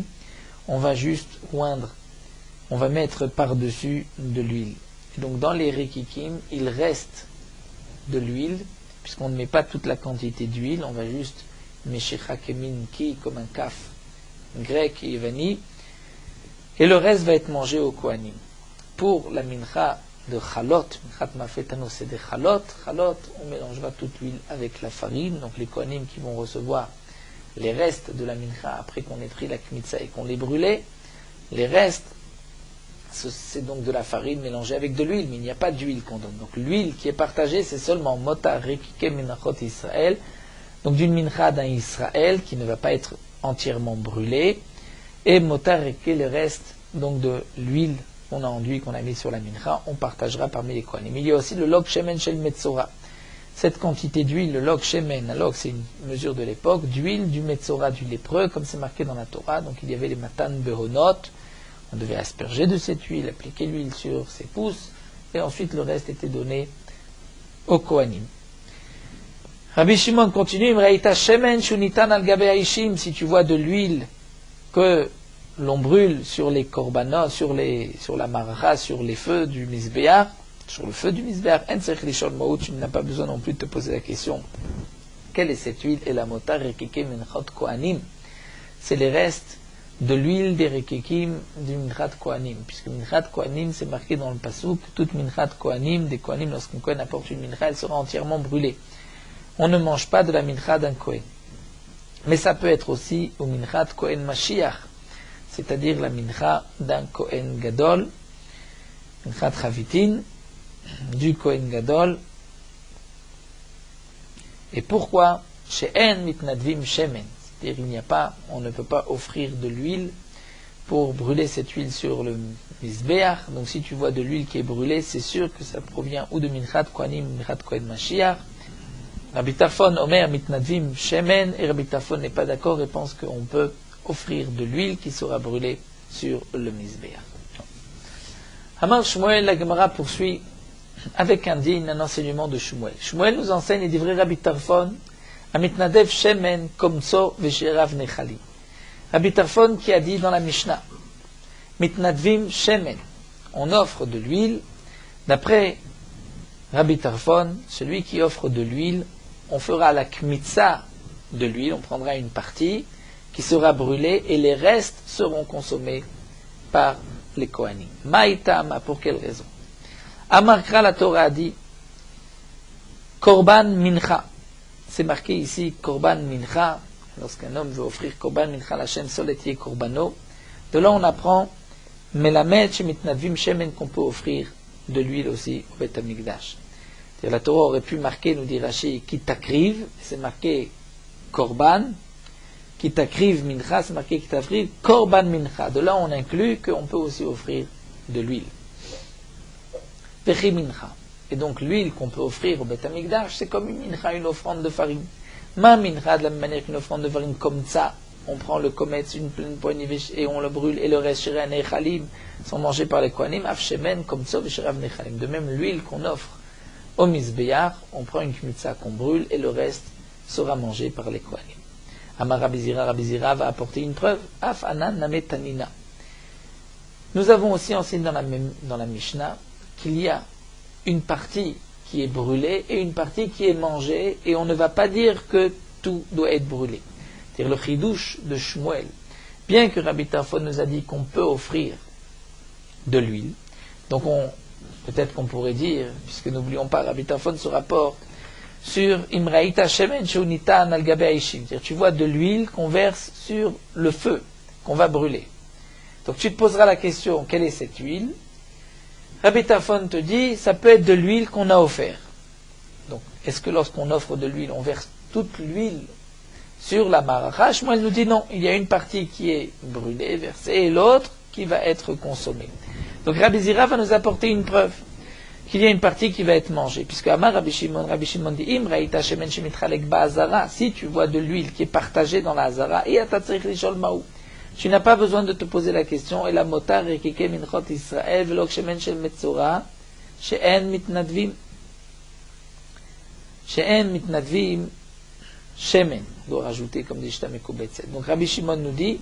on va juste oindre. On va mettre par-dessus de l'huile. Et donc dans les rekikim, il reste de l'huile, puisqu'on ne met pas toute la quantité d'huile, on va juste meshecha kemin ki, comme un kaf grec et évani, et le reste va être mangé au kohanim. Pour la mincha de chalot, minchat mafetano, c'est des chalot, on mélangera toute l'huile avec la farine, donc les kohanim qui vont recevoir les restes de la mincha après qu'on ait pris la kmitza et qu'on l'ait brûlée, les restes, c'est donc de la farine mélangée avec de l'huile, mais il n'y a pas d'huile qu'on donne. Donc l'huile qui est partagée, c'est seulement Motar Rekike Menachot Israël, donc d'une mincha d'un Israël qui ne va pas être entièrement brûlée, et Motar Rekike, le reste donc de l'huile qu'on a enduit, qu'on a mis sur la mincha, on partagera parmi les Kohanim. Il y a aussi le Log Shemen Shel Metzora. Cette quantité d'huile, le Log Shemen, un log c'est une mesure de l'époque, d'huile du Metzora, du lépreux, comme c'est marqué dans la Torah, donc il y avait les Matan Behonot. On devait asperger de cette huile, appliquer l'huile sur ses pouces, et ensuite le reste était donné au Kohanim. Rabbi Shimon continue, si tu vois de l'huile que l'on brûle sur les korbanot, sur la maracha, sur les feux du misbéach, sur le feu du misbéach, tu n'as pas besoin non plus de te poser la question quelle est cette huile, et la motar rekike menchot kohanim, c'est les restes de l'huile des rekikim du minchat kohanim, puisque minchat kohanim c'est marqué dans le pasuk, toute minchat kohanim, des kohanim, lorsqu'un kohen apporte une mincha, elle sera entièrement brûlée. On ne mange pas de la mincha d'un kohen. Mais ça peut être aussi au minchat kohen mashiach, c'est-à-dire la mincha d'un kohen gadol, minchat chavitin, du kohen gadol. Et pourquoi she'en mitnadvim shemen, c'est-à-dire il n'y a pas, on ne peut pas offrir de l'huile pour brûler cette huile sur le misbéach. Donc si tu vois de l'huile qui est brûlée, c'est sûr que ça provient ou de minchat kohanim, minchat kohen mashiach. Rabbi Tarfon omer mitnadvim shemen, et Rabbi Tarfon n'est pas d'accord et pense qu'on peut offrir de l'huile qui sera brûlée sur le misbéach. Hamar Shmuel, la Gemara poursuit avec un digne, un enseignement de Shmuel. Shmuel nous enseigne les divrei Rabbi Tarfon, Amitnadev Shemen Komtso Vesherav Nechali. Rabbi Tarfon qui a dit dans la Mishnah, Mitnadvim Shemen, on offre de l'huile. D'après Rabbi Tarfon, celui qui offre de l'huile, on fera la kmitza de l'huile, on prendra une partie qui sera brûlée et les restes seront consommés par les Kohanim. Maïtama, pour quelle raison? Amarkra, la Torah a dit Korban Mincha. C'est marqué ici Korban Mincha. Lorsqu'un homme veut offrir Korban Mincha, l'Hashem Soletier Korbano. De là on apprend Melamed Shemitnadvim Shemen, qu'on peut offrir de l'huile aussi au Beth Amikdash. La Torah aurait pu marquer, nous dit Rashi, Kitakriv, c'est marqué Korban. Kitakriv Mincha, c'est marqué Kitakriv Korban Mincha. De là on inclut qu'on peut aussi offrir de l'huile. Vechi Mincha. Et donc l'huile qu'on peut offrir au Beth Amikdash, c'est comme une mincha, une offrande de farine. Ma mincha, de la même manière qu'une offrande de farine comme ça, on prend le kometz, une pleine poignée et on le brûle, et le reste, shirai nechalim, sont mangés par les kohanim, afshemen, comme ça, veshirav nechalim. De même, l'huile qu'on offre au misbéar, on prend une kmitza qu'on brûle, et le reste sera mangé par les kohanim. Amar Rabbi Zira va apporter une preuve, af anan name tanina. Nous avons aussi enseigné dans la Mishnah qu'il y a une partie qui est brûlée et une partie qui est mangée, et on ne va pas dire que tout doit être brûlé. C'est-à-dire le chidouche de Shmuel. Bien que Rabbi Tarfon nous a dit qu'on peut offrir de l'huile, donc peut-être qu'on pourrait dire, puisque n'oublions pas, Rabbi Tarfon se rapporte sur Imraïta Shemen Sheunita Analgabe Aishim, c'est-à-dire tu vois de l'huile qu'on verse sur le feu, qu'on va brûler. Donc tu te poseras la question, quelle est cette huile? Rabbi Tarfon te dit, ça peut être de l'huile qu'on a offert. Donc, est-ce que lorsqu'on offre de l'huile, on verse toute l'huile sur la maracha? Shmuel nous dit non, il y a une partie qui est brûlée, versée, et l'autre qui va être consommée. Donc Rabbi Zira va nous apporter une preuve qu'il y a une partie qui va être mangée. Puisque Amar Rabbi Shimon dit, Im Raïta Shemen Shemitchalek Ba'azara, si tu vois de l'huile qui est partagée dans la Hazara, et Atatzrich Lishol Maou, tu n'as pas besoin de te poser la question, et la motar rekike minchot Israël, velok shemen shel metzora, she'en mitnadvim shemen. On doit rajouter comme dit Shtamekubetset. Donc Rabbi Shimon nous dit,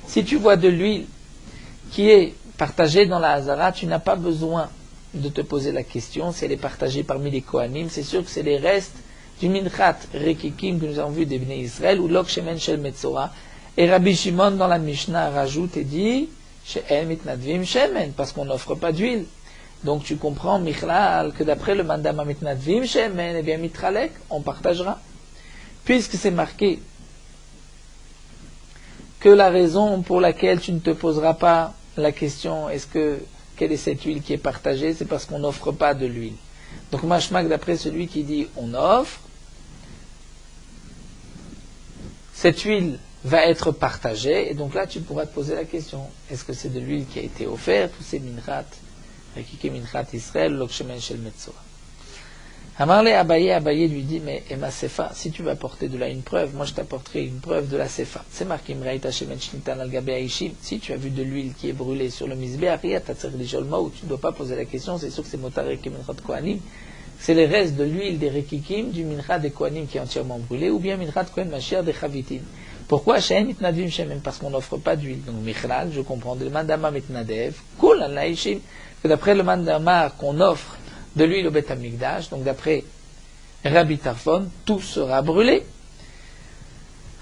si tu vois de l'huile qui est partagée dans la Hazara, tu n'as pas besoin de te poser la question si elle est partagée parmi les Kohanim. C'est sûr que c'est les restes du minchat rekikim que nous avons vu des Bnei Israël, ou lok shemen shel metzora. Et Rabbi Shimon dans la Mishnah rajoute et dit She'en mitnadvim shemen, parce qu'on n'offre pas d'huile. Donc tu comprends, Michlal, que d'après le mandam mitnadvim shemen, eh bien mitralek, on partagera. Puisque c'est marqué que la raison pour laquelle tu ne te poseras pas la question quelle est cette huile qui est partagée, c'est parce qu'on n'offre pas de l'huile. Donc mashmak, d'après celui qui dit on offre, cette huile va être partagée, et donc là tu pourras te poser la question, est-ce que c'est de l'huile qui a été offerte, ou c'est minchat, rekike minchat Israël, lokshemen shel metzora. Amarle Abaye lui dit, mais Emma Sefa, si tu vas apporter de là une preuve, moi je t'apporterai une preuve de la Sefa. C'est marqué Imraïta Shemen Shnitan al-Gabe Aishim, si tu as vu de l'huile qui est brûlée sur le misbéach, tu ne dois pas poser la question, c'est sûr que c'est motar rekike minchat kohanim, c'est les restes de l'huile des rekikim, du minchat des kohanim qui est entièrement brûlé, ou bien minchat kohen mashir des chavitim. Pourquoi She'en mitnadvim shemen? Parce qu'on n'offre pas d'huile. Donc Michlal, je comprends de le mandama mitnadev, kul al naishim, que d'après le mandama qu'on offre de l'huile au Beth Amikdash, donc d'après Rabbi Tarfon, tout sera brûlé.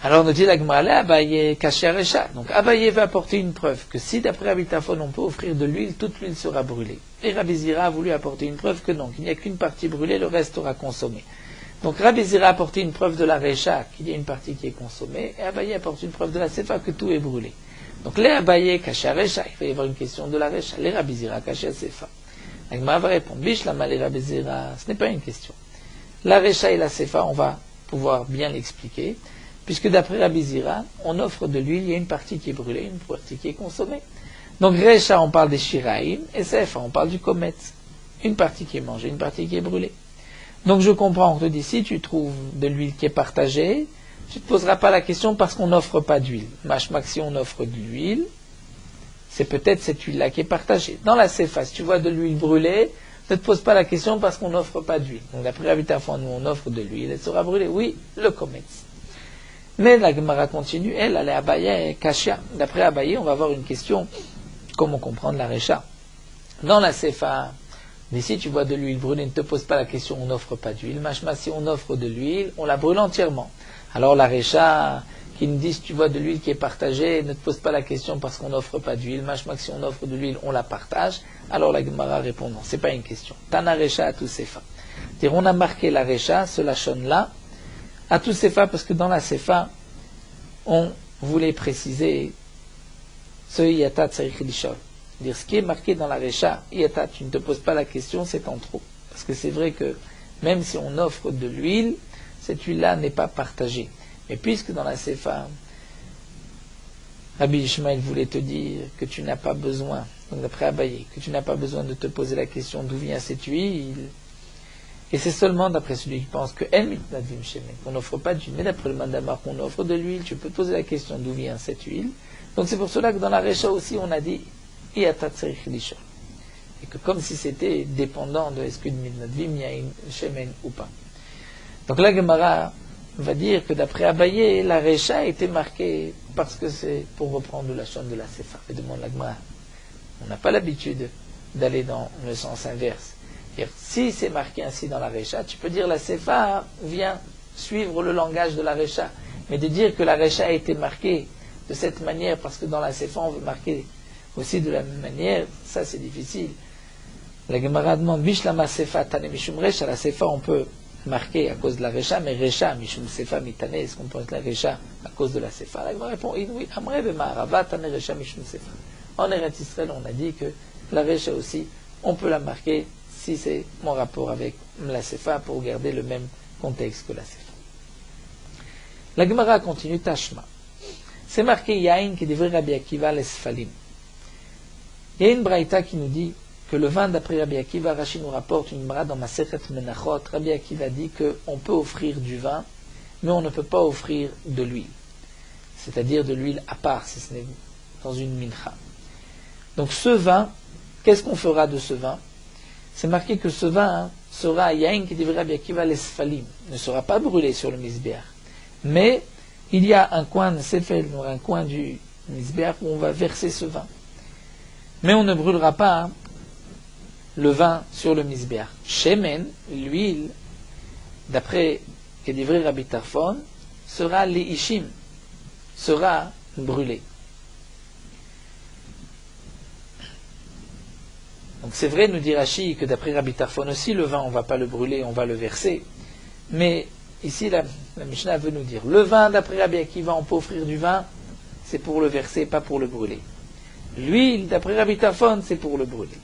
Alors nous dit la Gemara, Abaye kasher resha. Donc Abaye va apporter une preuve que si d'après Rabbi Tarfon on peut offrir de l'huile, toute l'huile sera brûlée. Et Rabbi Zira a voulu apporter une preuve que non, qu'il n'y a qu'une partie brûlée, le reste sera consommé. Donc Rabbi Zira a apporté une preuve de la Recha, qu'il y a une partie qui est consommée, et Abaye apporte une preuve de la Sefa, que tout est brûlé. Donc les Abaye kasher resha, il va y avoir une question de la Recha, les Rabbi Zira kasher Sefa. La Gemara va répondre, Bishlama les Rabbi Zira, ce n'est pas une question. La Recha et la Sefa, on va pouvoir bien l'expliquer, puisque d'après Rabbi Zira, on offre de l'huile, il y a une partie qui est brûlée, une partie qui est consommée. Donc Recha, on parle des Shiraïm, et Sefa, on parle du Kometz. Une partie qui est mangée, une partie qui est brûlée. Donc je comprends, on te dit, si tu trouves de l'huile qui est partagée, tu ne te poseras pas la question parce qu'on n'offre pas d'huile. Mashmak, si on offre de l'huile, c'est peut-être cette huile-là qui est partagée. Dans la Sefa, si tu vois de l'huile brûlée, ne te pose pas la question parce qu'on n'offre pas d'huile. Donc d'après Rabbi Tarfon, nous on offre de l'huile, elle sera brûlée. Oui, le kometz. Mais la Gemara continue, elle est Abaye et Kashia. D'après Abaye, on va avoir une question, comment comprendre la Recha. Dans la Sefa, mais si tu vois de l'huile brûlée, ne te pose pas la question, on n'offre pas d'huile. Machma, si on offre de l'huile, on la brûle entièrement. Alors la Recha, qui nous dit, si tu vois de l'huile qui est partagée, ne te pose pas la question parce qu'on n'offre pas d'huile. Machma, si on offre de l'huile, on la partage. Alors la Gemara répond non, c'est pas une question. Tana Recha à tous Sefa. C'est-à-dire, on a marqué la Recha, ce lachon-là, à tous Sefa, parce que dans la Sefa, on voulait préciser ce Yata Tsarich Lishol. Dire ce qui est marqué dans la Recha, Yata, tu ne te poses pas la question, c'est en trop. Parce que c'est vrai que même si on offre de l'huile, cette huile-là n'est pas partagée. Mais puisque dans la Sefa, Rabbi Ishmael voulait te dire que tu n'as pas besoin, donc d'après Abaye, que tu n'as pas besoin de te poser la question d'où vient cette huile, et c'est seulement d'après celui qui pense que qu'on n'offre pas d'huile, mais d'après le Mandamar qu'on offre de l'huile, tu peux te poser la question d'où vient cette huile. Donc c'est pour cela que dans la Recha aussi on a dit et que comme si c'était dépendant de est-ce que il y a une shemen ou pas. Donc la Gemara va dire que d'après Abaye, la Recha a été marquée parce que c'est pour reprendre la chaîne de la Sefa. Et demande la Gemara. On n'a pas l'habitude d'aller dans le sens inverse. Si c'est marqué ainsi dans la Recha, tu peux dire la Sefa vient suivre le langage de la Recha. Mais de dire que la Recha a été marquée de cette manière parce que dans la Sefa on veut marquer aussi de la même manière, ça c'est difficile. La Gemara demande Bishlama Sefa Tane Mishum Recha. La Sefa on peut marquer à cause de la Recha, mais Recha Mishum Sefa Mitane, est-ce qu'on pense la Recha à cause de la Sefa? La Gemara répond oui, Amre Bema'arava Tane Recha Mishum Sefa. En Eretz Israël on a dit que la Recha aussi on peut la marquer si c'est mon rapport avec la Sefa pour garder le même contexte que la Sefa. La Gemara continue Tashma. C'est marqué Yain qui devrait Rabbi Akiva l'Esfalim. Il y a une braïta qui nous dit que le vin d'après Rabbi Akiva, Rashi nous rapporte une bra dans Masechet Menachot. Rabbi Akiva dit qu'on peut offrir du vin, mais on ne peut pas offrir de l'huile. C'est-à-dire de l'huile à part, si ce n'est dans une mincha. Donc ce vin, qu'est-ce qu'on fera de ce vin? C'est marqué que ce vin sera Yain qui devrait Rabbi Akiva l'Esfalim, ne sera pas brûlé sur le misbéach. Mais il y a un coin de Sefel, un coin du misbéach où on va verser ce vin. Mais on ne brûlera pas le vin sur le misbéach. Shemen, l'huile, d'après Kedivri Rabbi Tarfon, sera leishim, sera brûlée. Donc c'est vrai, nous dit Rashi, que d'après Rabbi Tarfon aussi, le vin, on ne va pas le brûler, on va le verser. Mais ici, la Mishnah veut nous dire, le vin, d'après Rabbi Akiva, on peut offrir du vin, c'est pour le verser, pas pour le brûler. L'huile, d'après Rabbi Tarfon, c'est pour le brûler.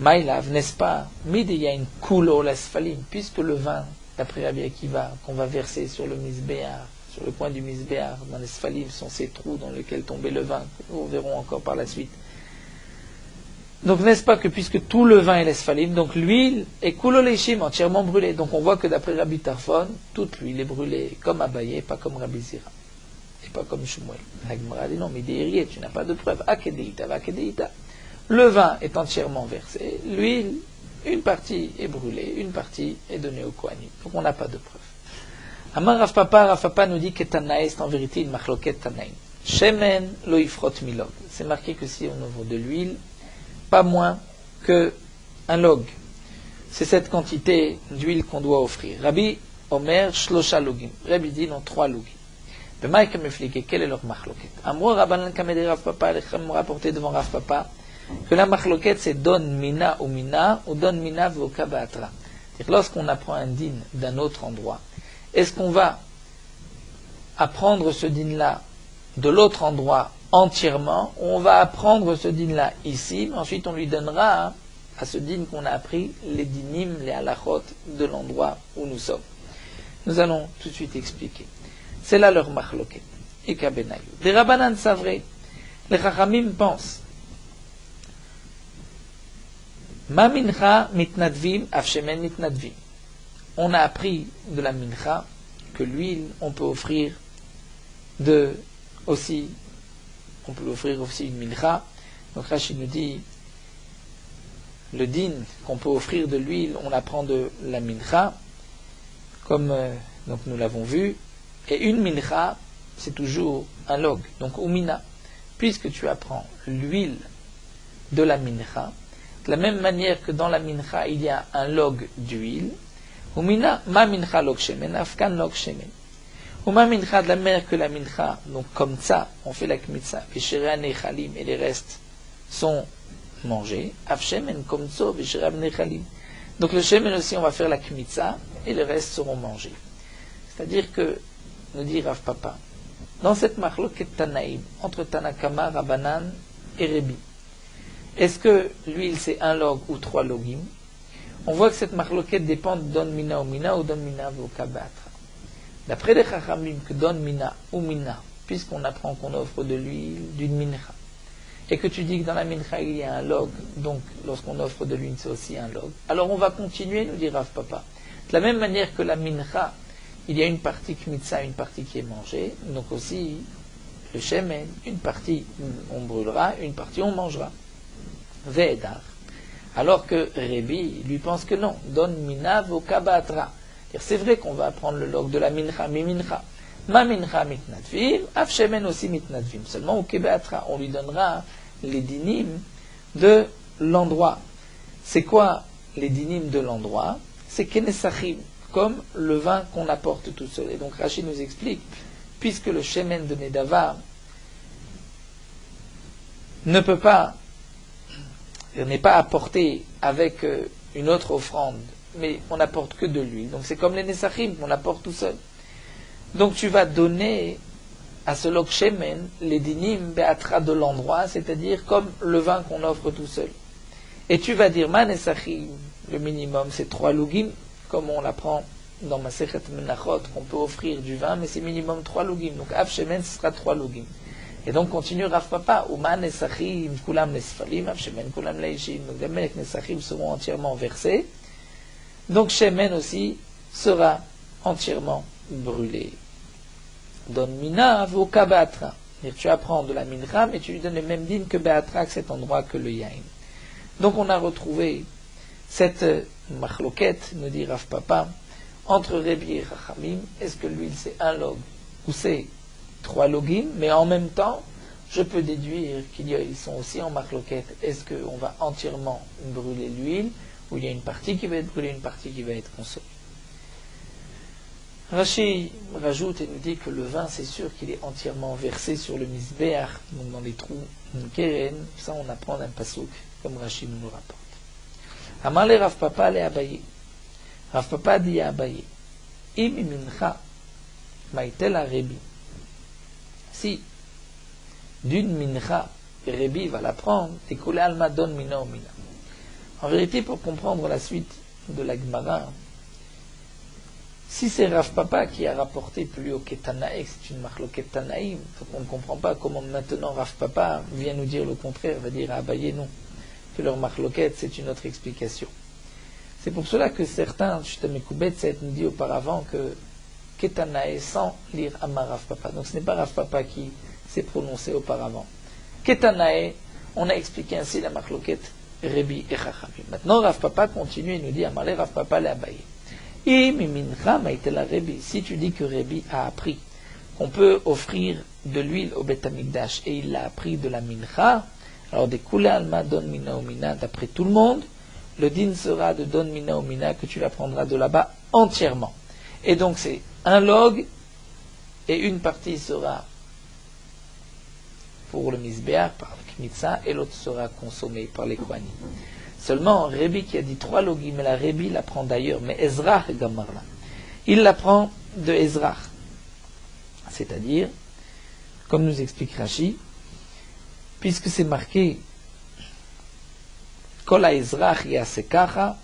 Maïlav, n'est-ce pas? Midi, il y a une kulo l'asfalim, puisque le vin, d'après Rabbi Akiva, qu'on va verser sur le misbéar, sur le coin du misbéar, dans les sfalim, sont ces trous dans lesquels tombait le vin, que nous verrons encore par la suite. Donc n'est-ce pas que puisque tout le vin est l'esphalim, donc l'huile est kulo leishim, entièrement brûlée. Donc on voit que d'après Rabbi Tarfon, toute l'huile est brûlée comme Abaye, pas comme Rabbi Zira. Et pas comme Shmuel. La Gemara dit non, mais des tu n'as pas de preuve. Akedeita, akedeita. Le vin est entièrement versé, l'huile, une partie est brûlée, une partie est donnée au Kohanim. Donc on n'a pas de preuve. Amar Rav Papa nous dit que Tanaï, c'est en vérité une machloket Tanaï. Shemen lo ifrot milog. C'est marqué que si on ouvre de l'huile, pas moins qu'un log. C'est cette quantité d'huile qu'on doit offrir. Rabbi Omer shlosha logim. Rabbi dit non, 3 logim. Bemaïka m'explique quel est leur machloket. Amro Rabbanan Kamedi Rav Papa, les Chem m'ont rapporté devant Rav Papa que la machloket c'est don mina ou don mina voka ba'atra. C'est-à-dire lorsqu'on apprend un din d'un autre endroit, est-ce qu'on va apprendre ce din là de l'autre endroit entièrement, ou on va apprendre ce din là ici, mais ensuite on lui donnera à ce din qu'on a appris les dinim, les halachot de l'endroit où nous sommes. Nous allons tout de suite expliquer. C'est là leur machloket. Ika benayu. Les rabbanan savent, les chachamim pensent. Ma mincha mitnadvim afshemen mitnadvim. On a appris de la mincha que l'huile, on peut offrir aussi une mincha. Donc Rashi nous dit le din qu'on peut offrir de l'huile, on apprend de la mincha, comme donc nous l'avons vu, et une mincha, c'est toujours un log, donc umina, puisque tu apprends l'huile de la mincha, de la même manière que dans la mincha, il y a un log d'huile, umina, ma mincha log shemen, afkan log shemen. Ou ma mincha, de la manière que la mincha, donc comme ça, on fait la kmitza, et les restes sont mangés, af shemen, comme ça, donc le shemen aussi, on va faire la kmitza, et les restes seront mangés. C'est-à-dire que, nous dit Rav Papa, dans cette machloket Tanaïm, entre Tanakama, Rabbanan et Rebi, est-ce que l'huile c'est un log ou 3 logim? On voit que cette machloket dépend de don mina ou mina ou don mina ou kabatra. D'après les chachamim que don mina ou mina, puisqu'on apprend qu'on offre de l'huile d'une mincha, et que tu dis que dans la mincha il y a un log, donc lorsqu'on offre de l'huile c'est aussi un log, alors on va continuer, nous dit Rav Papa. De la même manière que la mincha, il y a une partie kmitza, une partie qui est mangée, donc aussi le shemen, une partie on brûlera, une partie on mangera. Ve'edar. Alors que Rebi, lui pense que non, don mina vo kabatra. C'est vrai qu'on va apprendre le log de la mincha, mi mincha. Ma mincha mitnatvim, af shemen aussi mitnatvim. Seulement au kebeatra, on lui donnera les dinim de l'endroit. C'est quoi les dinim de l'endroit? C'est kenesachim, comme le vin qu'on apporte tout seul. Et donc Rachid nous explique, puisque le shemen de Nedava n'est pas apporté avec une autre offrande, mais on n'apporte que de l'huile. Donc c'est comme les nesachim qu'on apporte tout seul. Donc tu vas donner à ce log shemen les dinim be'atra de l'endroit, c'est-à-dire comme le vin qu'on offre tout seul. Et tu vas dire, ma nesachim, le minimum c'est 3 lugim, comme on l'apprend dans Masechet Menachot, qu'on peut offrir du vin, mais c'est minimum 3 lugim. Donc av shemen ce sera 3 lugim. Et donc continue Rav Papa, Uman Nesachim, Kulam Nesfalim, Av Shemen, Kulam Leishim. Donc les Melech Nesachim seront entièrement versés. Donc Shemen aussi sera entièrement brûlé. Don Mina vo Kabatra. Tu apprends de la Mincha, mais tu lui donnes le même din que Beatra, que cet endroit que le Yain. Donc on a retrouvé cette machloket, nous dit Rav Papa, entre Rebi et Chachamim. Est-ce que l'huile c'est un log ou c'est 3 logim, mais en même temps, je peux déduire qu'ils sont aussi en machloket. Est-ce qu'on va entièrement brûler l'huile, ou il y a une partie qui va être brûlée, une partie qui va être consommée? Rashi rajoute et nous dit que le vin, c'est sûr qu'il est entièrement versé sur le misbeach, donc dans les trous keren. Ça, on apprend d'un pasouk, comme Rashi nous le rapporte. Amar le Rav Papa le Abaye. Rav Papa dit à Abaye, Im mincha maitel Rebi. Si d'une mincha, Rebi va la prendre, c'est koule alma don mina ou mina. En vérité, pour comprendre la suite de la Gemara, si c'est Rav Papa qui a rapporté plus haut qu'Etanaï, c'est une machloket Tanaïm, donc on ne comprend pas comment maintenant Rav Papa vient nous dire le contraire, va dire à Abaye non, que leur machloket c'est une autre explication. C'est pour cela que certains, Shtamekubetset nous dit auparavant que Ketanae sans lire Amar Rav Papa. Donc ce n'est pas Rav Papa qui s'est prononcé auparavant. Ketanae, on a expliqué ainsi la machloket Rebi et Chachamim. Maintenant Rav Papa continue et nous dit Amar le Rav Papa le Abaye. Si tu dis que Rebi a appris qu'on peut offrir de l'huile au Beth Amikdash et il l'a appris de la mincha, alors des koule alma don mina ou mina d'après tout le monde, le din sera de don mina ou mina que tu l'apprendras de là-bas entièrement. Et donc c'est un log et une partie sera pour le misbeach par le kmitza et l'autre sera consommée par les kohanim. Seulement, Rebi qui a dit 3 logim, mais la Rebi l'apprend d'ailleurs, mais Ezrach Gamarla. Il l'apprend de Ezrach. C'est-à-dire, comme nous explique Rashi, puisque c'est marqué Kol Ezrach Yasekacha,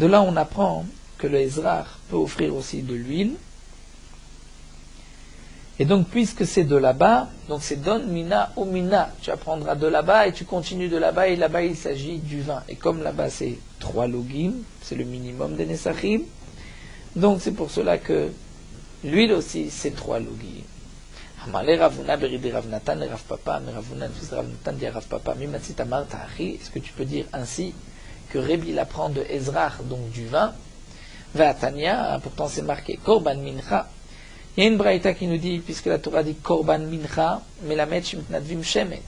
de là on apprend que le Ezrach peut offrir aussi de l'huile. Et donc, puisque c'est de là-bas, donc c'est don mina ou mina. Tu apprendras de là-bas et tu continues de là-bas, et là-bas il s'agit du vin. Et comme là-bas c'est 3 logim, c'est le minimum des nesachim, donc c'est pour cela que l'huile aussi c'est 3 logim. Amale Ravuna beride Ravnatan et Rav Papa, mais Ravuna fils Ravnatan dit à Rav Papa, Mimatsit Amar Tachi, est-ce que tu peux dire ainsi que Rébi l'apprend de Ezrach, donc du vin. Vatania, pourtant c'est marqué Korban Mincha. Il y a une braïta qui nous dit, puisque la Torah dit Korban Mincha, Melamed Shemtnadvim Shemen.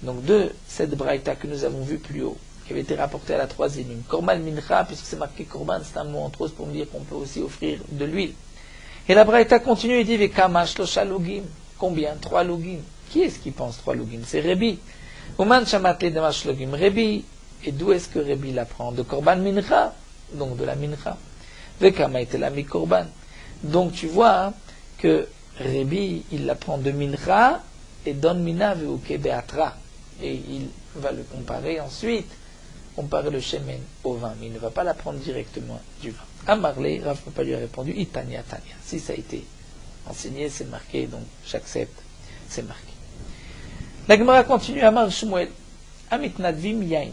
Donc de cette braïta que nous avons vue plus haut, qui avait été rapportée à la 3e ligne. Korban Mincha, puisque c'est marqué Korban, c'est un mot entre autres pour me dire qu'on peut aussi offrir de l'huile. Et la braïta continue et dit Vekama Shlosha Logim. Combien? 3 logim. Qui est-ce qui pense 3 logim? C'est Rébi. Uman Shamat Ledemash Logim. Rébi. Et d'où est-ce que Rébi l'apprend? De Korban Mincha, donc de la Mincha. Vekama était la mi-Korban. Donc tu vois que Rébi, il l'apprend de Mincha et Don Mina Veuke Beatra. Et il va le comparer ensuite, comparer le Shemen au vin. Mais il ne va pas l'apprendre directement du vin. Amarle, Rav Papa lui a répondu, Itania Tania. Si ça a été enseigné, c'est marqué, donc j'accepte, c'est marqué. La Gemara continue, Amar Shmuel, Amitnadvim Yain.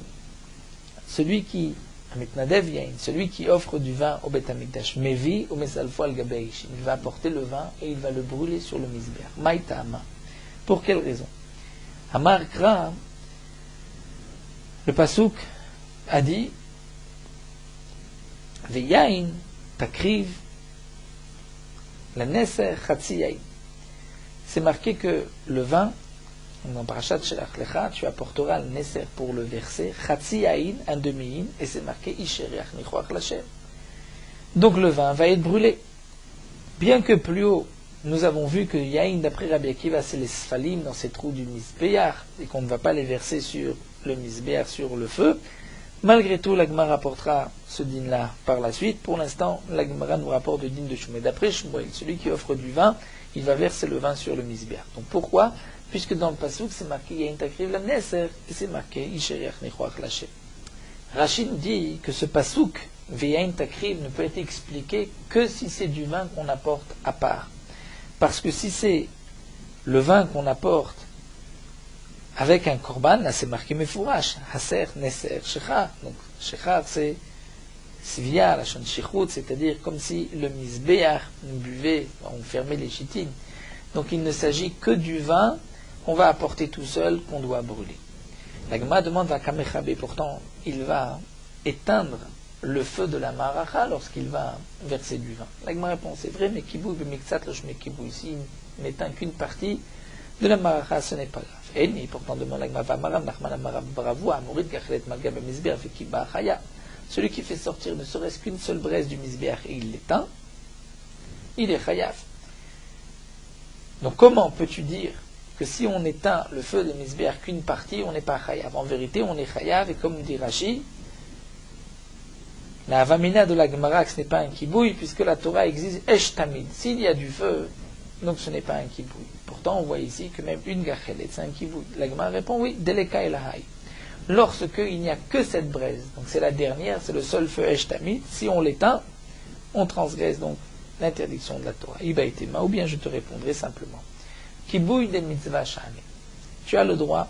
Amitnadev Yain, celui qui offre du vin au Beth Amikdash, Mevi ou Mesalfo al Gabeishim. Il va apporter le vin et il va le brûler sur le Mizbeach. Maïta Ama. Pour quelle raison? Amar Kra, le Pasuk a dit, Veyain takriv la neser chatzi yain. C'est marqué que le vin, dans Parashat Shelach Lecha, tu apporteras le neser pour le verser, chatzi yain, un demi-in, et c'est marqué isheriach nichoach lachem. Donc le vin va être brûlé. Bien que plus haut, nous avons vu que yain, d'après Rabbi Akiva, c'est les sfalim dans ces trous du Mizbeach, et qu'on ne va pas les verser sur le Mizbeach, sur le feu. Malgré tout, la Gemara rapportera ce din-là par la suite. Pour l'instant, la Gemara nous rapporte le din de Shmuel. D'après Shmuel, celui qui offre du vin, il va verser le vin sur le Mizbeach. Donc pourquoi? Puisque dans le Pasuk, c'est marqué Yain takriv la neser, et c'est marqué Isheriach nichoach lachem. Rashi nous dit que ce Pasuk, Veyain takriv, ne peut être expliqué que si c'est du vin qu'on apporte à part. Parce que si c'est le vin qu'on apporte avec un korban, là c'est marqué mefourash, haser, neser, shechar. Donc shechar c'est svia, la shon shichut, c'est-à-dire comme si le mizbeach buvait, on fermait les chitines. Donc il ne s'agit que du vin qu'on va apporter tout seul, qu'on doit brûler. La Gemara demande à Kamechabé, pourtant il va éteindre le feu de la maracha lorsqu'il va verser du vin. La Gemara répond, c'est vrai, mais kibou, b'miktsat loshme kibou, ici il n'éteint qu'une partie de la maracha, ce n'est pas grave. Et pourtant demande la Gemara, celui qui fait sortir ne serait-ce qu'une seule braise du misbeach et il l'éteint, il est chayav. Donc comment peux-tu dire que si on éteint le feu de misbeach qu'une partie, on n'est pas chayav? En vérité, on est chayav, et comme dit Rashi, la avamina de la Gemara, ce n'est pas un kibouille, puisque la Torah exige esh tamid. S'il y a du feu, donc ce n'est pas un kibouille. Pourtant, on voit ici que même une gachelet, c'est un kibouille. La Gemara répond oui, deleka et lahai. Lorsque il n'y a que cette braise, donc c'est la dernière, c'est le seul feu esh tamid, si on l'éteint, on transgresse donc l'interdiction de la Torah. Iba etema, ou bien je te répondrai simplement. Kibouille de mitzvah shane. Tu as le droit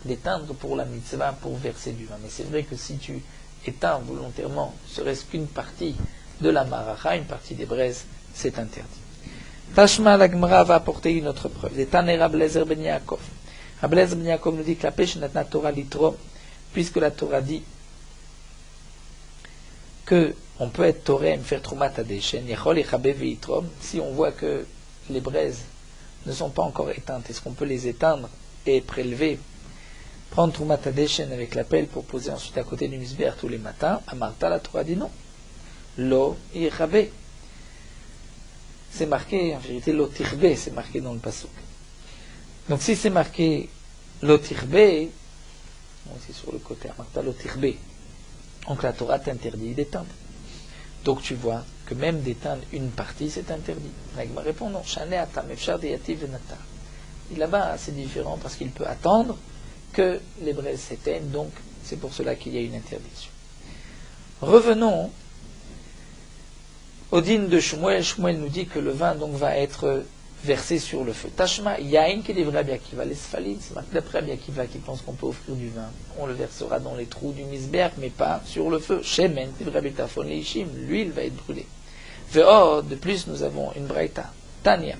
d'éteindre pour la mitzvah, pour verser du vin. Mais c'est vrai que si tu éteins volontairement, serait-ce qu'une partie de la maracha, une partie des braises, c'est interdit. Tashma, la Gemara va apporter une autre preuve. Des Taner Rablezer ben Yaakov. Rablezer ben Yaakov nous dit que la pêche n'a pas Torah litrom, puisque la Torah dit que on peut être torém, faire troumat à des chaînes, yachol echabe veitrom, si on voit que les braises ne sont pas encore éteintes, est-ce qu'on peut les éteindre et prélever, prendre troumat à des chaînes avec la pelle pour poser ensuite à côté du misbeach tous les matins? À Martha, la Torah dit non. Lo yechabe. C'est marqué, en vérité, lo tirbe, c'est marqué dans le pasuk. Donc si c'est marqué lo tirbe, c'est sur le côté, Martha lo tirbe, donc la Torah t'interdit d'éteindre. Donc tu vois que même d'éteindre une partie, c'est interdit. La Gemara répond non, shane atam efshar deyati venata. Et là-bas, c'est différent parce qu'il peut attendre que les braises s'éteignent, donc c'est pour cela qu'il y a une interdiction. Revenons au din de Shmuel. Shmuel nous dit que le vin donc va être versé sur le feu. Tashma, yain qui devrait bien qui va les sfalim, c'est d'après bien qui va qui pense qu'on peut offrir du vin. On le versera dans les trous du misbeach, mais pas sur le feu. Shemen, devrait betafon leishim, l'huile va être brûlée. Ve'or, de plus nous avons une braïta. Tanya,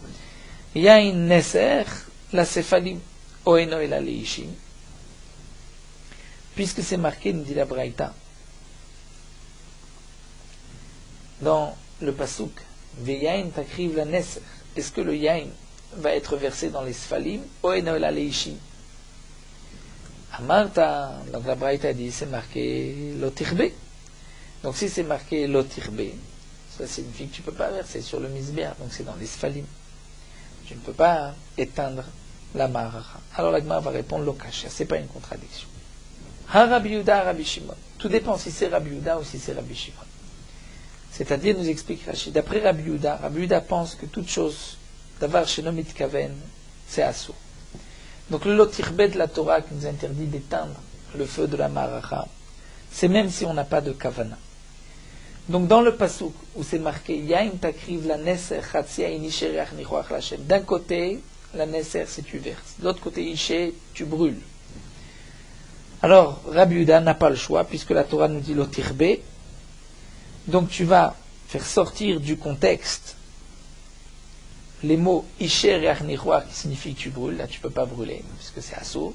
yain neser la sefalim, oeno ela leishim. puisque c'est marqué, nous dit la Braïta, dans le Pasuk, Veyain takriv la neser, est-ce que le yain va être versé dans les sfalim, ou enola leishim? Amarta, donc la Braïta dit, c'est marqué lotirbe. Donc si c'est marqué lotirbe, ça signifie que tu ne peux pas verser sur le misbéar, donc c'est dans les sfalim. Tu ne peux pas éteindre la maracha. Alors la Gemara va répondre lokasha, c'est pas une contradiction. Ha Rabbi Yehuda, Rabbi Shimon. Tout dépend si c'est Rabbi Yehuda ou si c'est Rabbi Shimon. C'est-à-dire, nous explique Rashi, d'après Rabbi Yehuda pense que toute chose, d'avar shenomit kaven, c'est assourd. Donc le lotirbe de la Torah qui nous interdit d'éteindre le feu de la maracha, c'est même si on n'a pas de kavana. Donc dans le pasuk où c'est marqué Yain takriv la neser chatzia inishereach nichoach lachem, d'un côté la neser c'est tu verses, de l'autre côté ishe tu brûles. Alors Rabbi Yehuda n'a pas le choix puisque la Torah nous dit lotirbe, donc tu vas faire sortir du contexte les mots isher et nichoach qui signifient que tu brûles, là tu ne peux pas brûler puisque c'est assourd.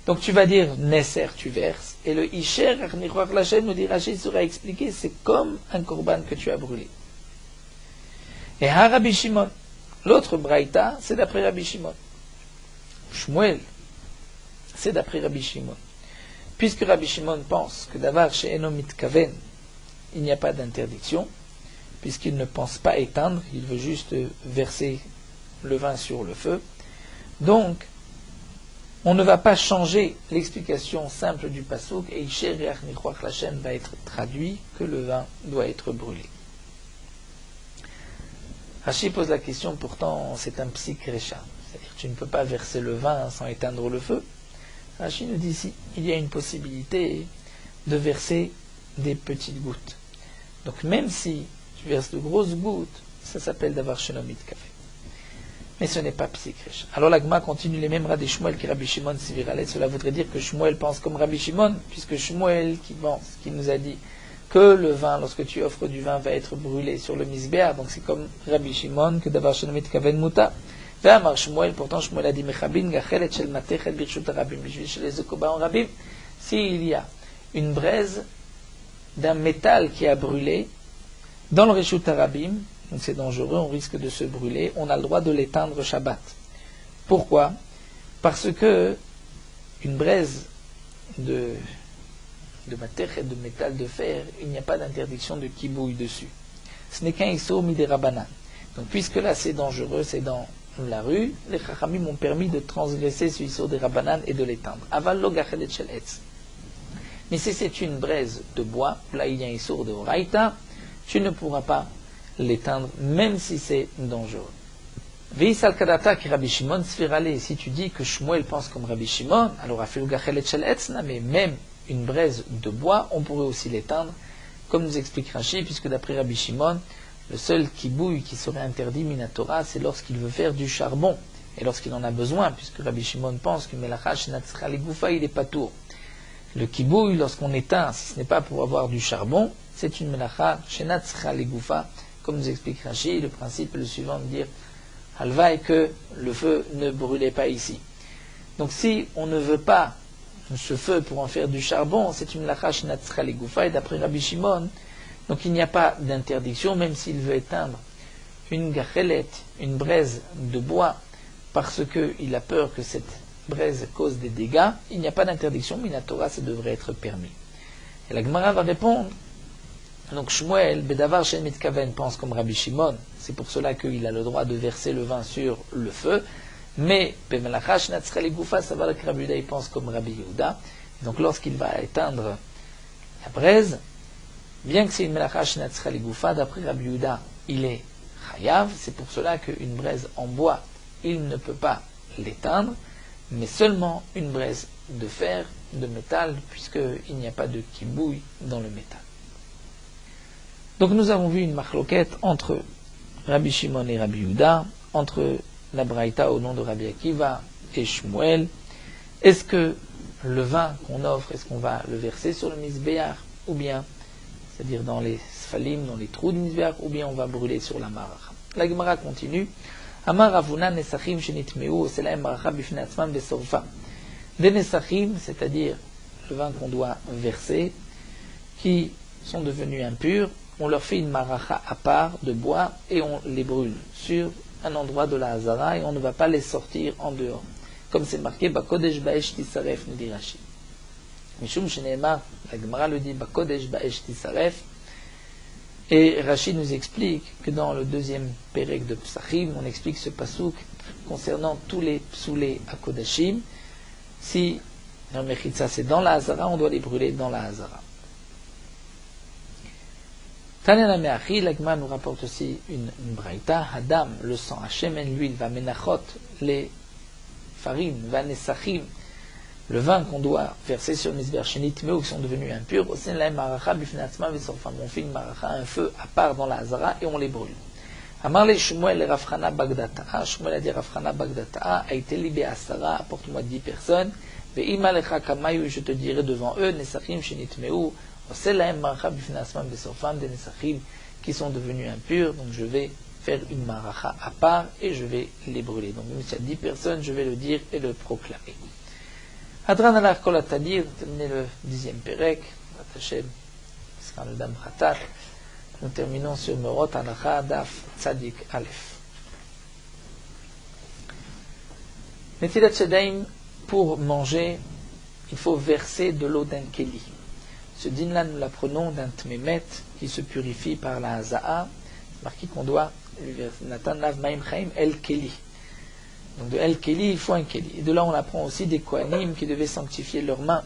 Donc tu vas dire Nesser, tu verses, et le Isher, Nichoach Lachem, nous dit Rachid sera expliqué, c'est comme un korban que tu as brûlé. Et Rabbi Shimon, l'autre Braïta, c'est d'après Rabbi Shimon. Shmuel, c'est d'après Rabbi Shimon. Puisque Rabbi Shimon pense que d'avoir chez Enomit Kaven, il n'y a pas d'interdiction, puisqu'il ne pense pas éteindre, il veut juste verser le vin sur le feu. Donc, on ne va pas changer l'explication simple du pasuk et Isher Reach Nichoach Lachem va être traduit que le vin doit être brûlé. Rashi pose la question, pourtant c'est un psik recha, c'est-à-dire tu ne peux pas verser le vin sans éteindre le feu. Rashi nous dit ici, il y a une possibilité de verser des petites gouttes. Donc même si tu verses de grosses gouttes, ça s'appelle d'avoir shenomit café. Mais ce n'est pas psychriche. Alors la Gemara continue les mêmes rats des Shmuel qui Rabbi Shimon Sivirale. Cela voudrait dire que Shmuel pense comme Rabbi Shimon, puisque Shmuel qui nous a dit que le vin, lorsque tu offres du vin, va être brûlé sur le misbéar. Donc c'est comme Rabbi Shimon que d'avoir shenomit kaven muta. Ve'amar Shmuel, pourtant Shmuel a dit mechabin gachelet shel matechet birshut rabim bishvil shel ezekoba en rabim. S'il y a une braise d'un métal qui a brûlé dans le reshut rabim, donc c'est dangereux, on risque de se brûler, on a le droit de l'éteindre Shabbat. Pourquoi? Parce que une braise de matière et de métal de fer, il n'y a pas d'interdiction de kibouille dessus. Ce n'est qu'un issur midé rabanan. Donc puisque là c'est dangereux, c'est dans la rue, les chachamim ont permis de transgresser ce issur des rabanan et de l'éteindre. Aval lo gachelet shel etz. Mais si c'est une braise de bois, là il y a un issur de oraïta, tu ne pourras pas l'éteindre, même si c'est dangereux. Veisal kadata ki Rabbi Shimon sfirale, si tu dis que Shmuel pense comme Rabbi Shimon, alors afilu gachelet shel etzna, mais même une braise de bois, on pourrait aussi l'éteindre, comme nous explique Rashi, puisque d'après Rabbi Shimon, le seul kibouille qui serait interdit minatora, c'est lorsqu'il veut faire du charbon, et lorsqu'il en a besoin, puisque Rabbi Shimon pense que melacha shenatzcha legoufa, il est pas tour. Le kibouille, lorsqu'on éteint, si ce n'est pas pour avoir du charbon, c'est une melacha shenatzcha legoufa. Comme nous explique Rashi, le principe est le suivant, de dire halvaï que le feu ne brûlait pas ici. Donc si on ne veut pas ce feu pour en faire du charbon, c'est une lachash natzcha legoufa, et d'après Rabbi Shimon, donc il n'y a pas d'interdiction, même s'il veut éteindre une gachelet, une braise de bois, parce qu'il a peur que cette braise cause des dégâts, il n'y a pas d'interdiction, mais la Torah, ça devrait être permis. Et la Gemara va répondre, donc Shmuel, Bedavar Shen Mitkaven pense comme Rabbi Shimon, c'est pour cela qu'il a le droit de verser le vin sur le feu, mais Bemelachash Natzcha Legoufa, ça va que Rabbi Yehuda, il pense comme Rabbi Yehuda, donc lorsqu'il va éteindre la braise, bien que c'est une Melachash Natzcha Legoufa, d'après Rabbi Yehuda, il est Chayav, c'est pour cela qu'une braise en bois, il ne peut pas l'éteindre, mais seulement une braise de fer, de métal, puisqu'il n'y a pas de kibouille dans le métal. Donc nous avons vu une marloquette entre Rabbi Shimon et Rabbi Yehuda, entre la Braïta au nom de Rabbi Akiva et Shmuel. Est-ce que le vin qu'on offre, est-ce qu'on va le verser sur le misbéar, ou bien, c'est-à-dire dans les sfalim, dans les trous du misbéar, ou bien on va brûler sur la maracha. La Gemara continue. Amar Ravuna nesachim shenitmeu oselaim maracha bifnei atzmam besorfa. Des nesachim, c'est-à-dire le vin qu'on doit verser, qui sont devenus impurs, on leur fait une maracha à part de bois et on les brûle sur un endroit de la Hazara et on ne va pas les sortir en dehors. Comme c'est marqué, Bakodesh Baesh Tisaref, nous dit Rashi. Mishum Sheneema, la Gemara le dit, Bakodesh Baesh Tisaref. Et Rashi nous explique que dans le deuxième Perek de Psachim, on explique ce pasouk concernant tous les psoulés à Kodashim. Si un mechitza c'est dans la Hazara, on doit les brûler dans la Hazara. Tanya Meachi, l'Agma nous rapporte aussi une braïta, Hadam, le sang, Hashemen, l'huile, va menachot, les farines, va nesachim, le vin qu'on doit verser sur Misber Shenit, mais qui sont devenus impurs, Osen lahem maracha bifnatzma vesorfam, on fait une maracha, un feu à part dans la Hazara et on les brûle. Amarle Shmuel et Rafchana Bagdata, Shmuel a dit Rafchana Bagdata, a été libé à Sarah, apporte-moi 10 personnes, ve'ima lecha kamayu, je te dirai devant eux, nesachim Shenit meu, c'est la maracha bifnasman besorfam des nesachim qui sont devenus impurs, donc je vais faire une maracha à part et je vais les brûler. Donc même s'il y a 10 personnes, je vais le dire et le proclamer. Adran alar kol atadir, terminé le 10e perek, Hashem, Skan le dam khatat. Nous terminons sur Merot Halacha Daf Tzadik Aleph. Netilat Shadaim, pour manger, il faut verser de l'eau d'un keli. Ce din-là, nous l'apprenons d'un tmemet qui se purifie par la haza'a, marqué qu'on doit lui verser Natan Lav Maim Chaim El Keli. Donc de El Keli, il faut un keli. Et de là, on apprend aussi des kohanim qui devaient sanctifier leurs mains.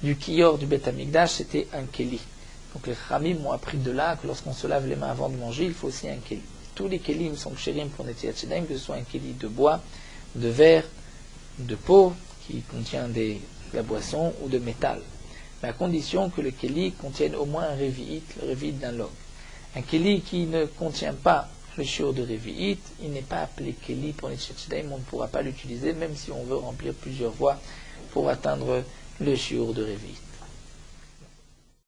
Du kiyor du Bet Hamikdash, c'était un keli. Donc les Khamim m'ont appris de là que lorsqu'on se lave les mains avant de manger, il faut aussi un keli. Tous les kelim sont chérim pour Netilat Shadaim, que ce soit un keli de bois, de verre, de peau, qui contient de la boisson, ou de métal. Mais à condition que le keli contienne au moins un révi'it, le révi'it d'un log. Un keli qui ne contient pas le shiur de révi'it, il n'est pas appelé keli pour Netilat Shadaim, on ne pourra pas l'utiliser, même si on veut remplir plusieurs voies pour atteindre le shiur de révi'it.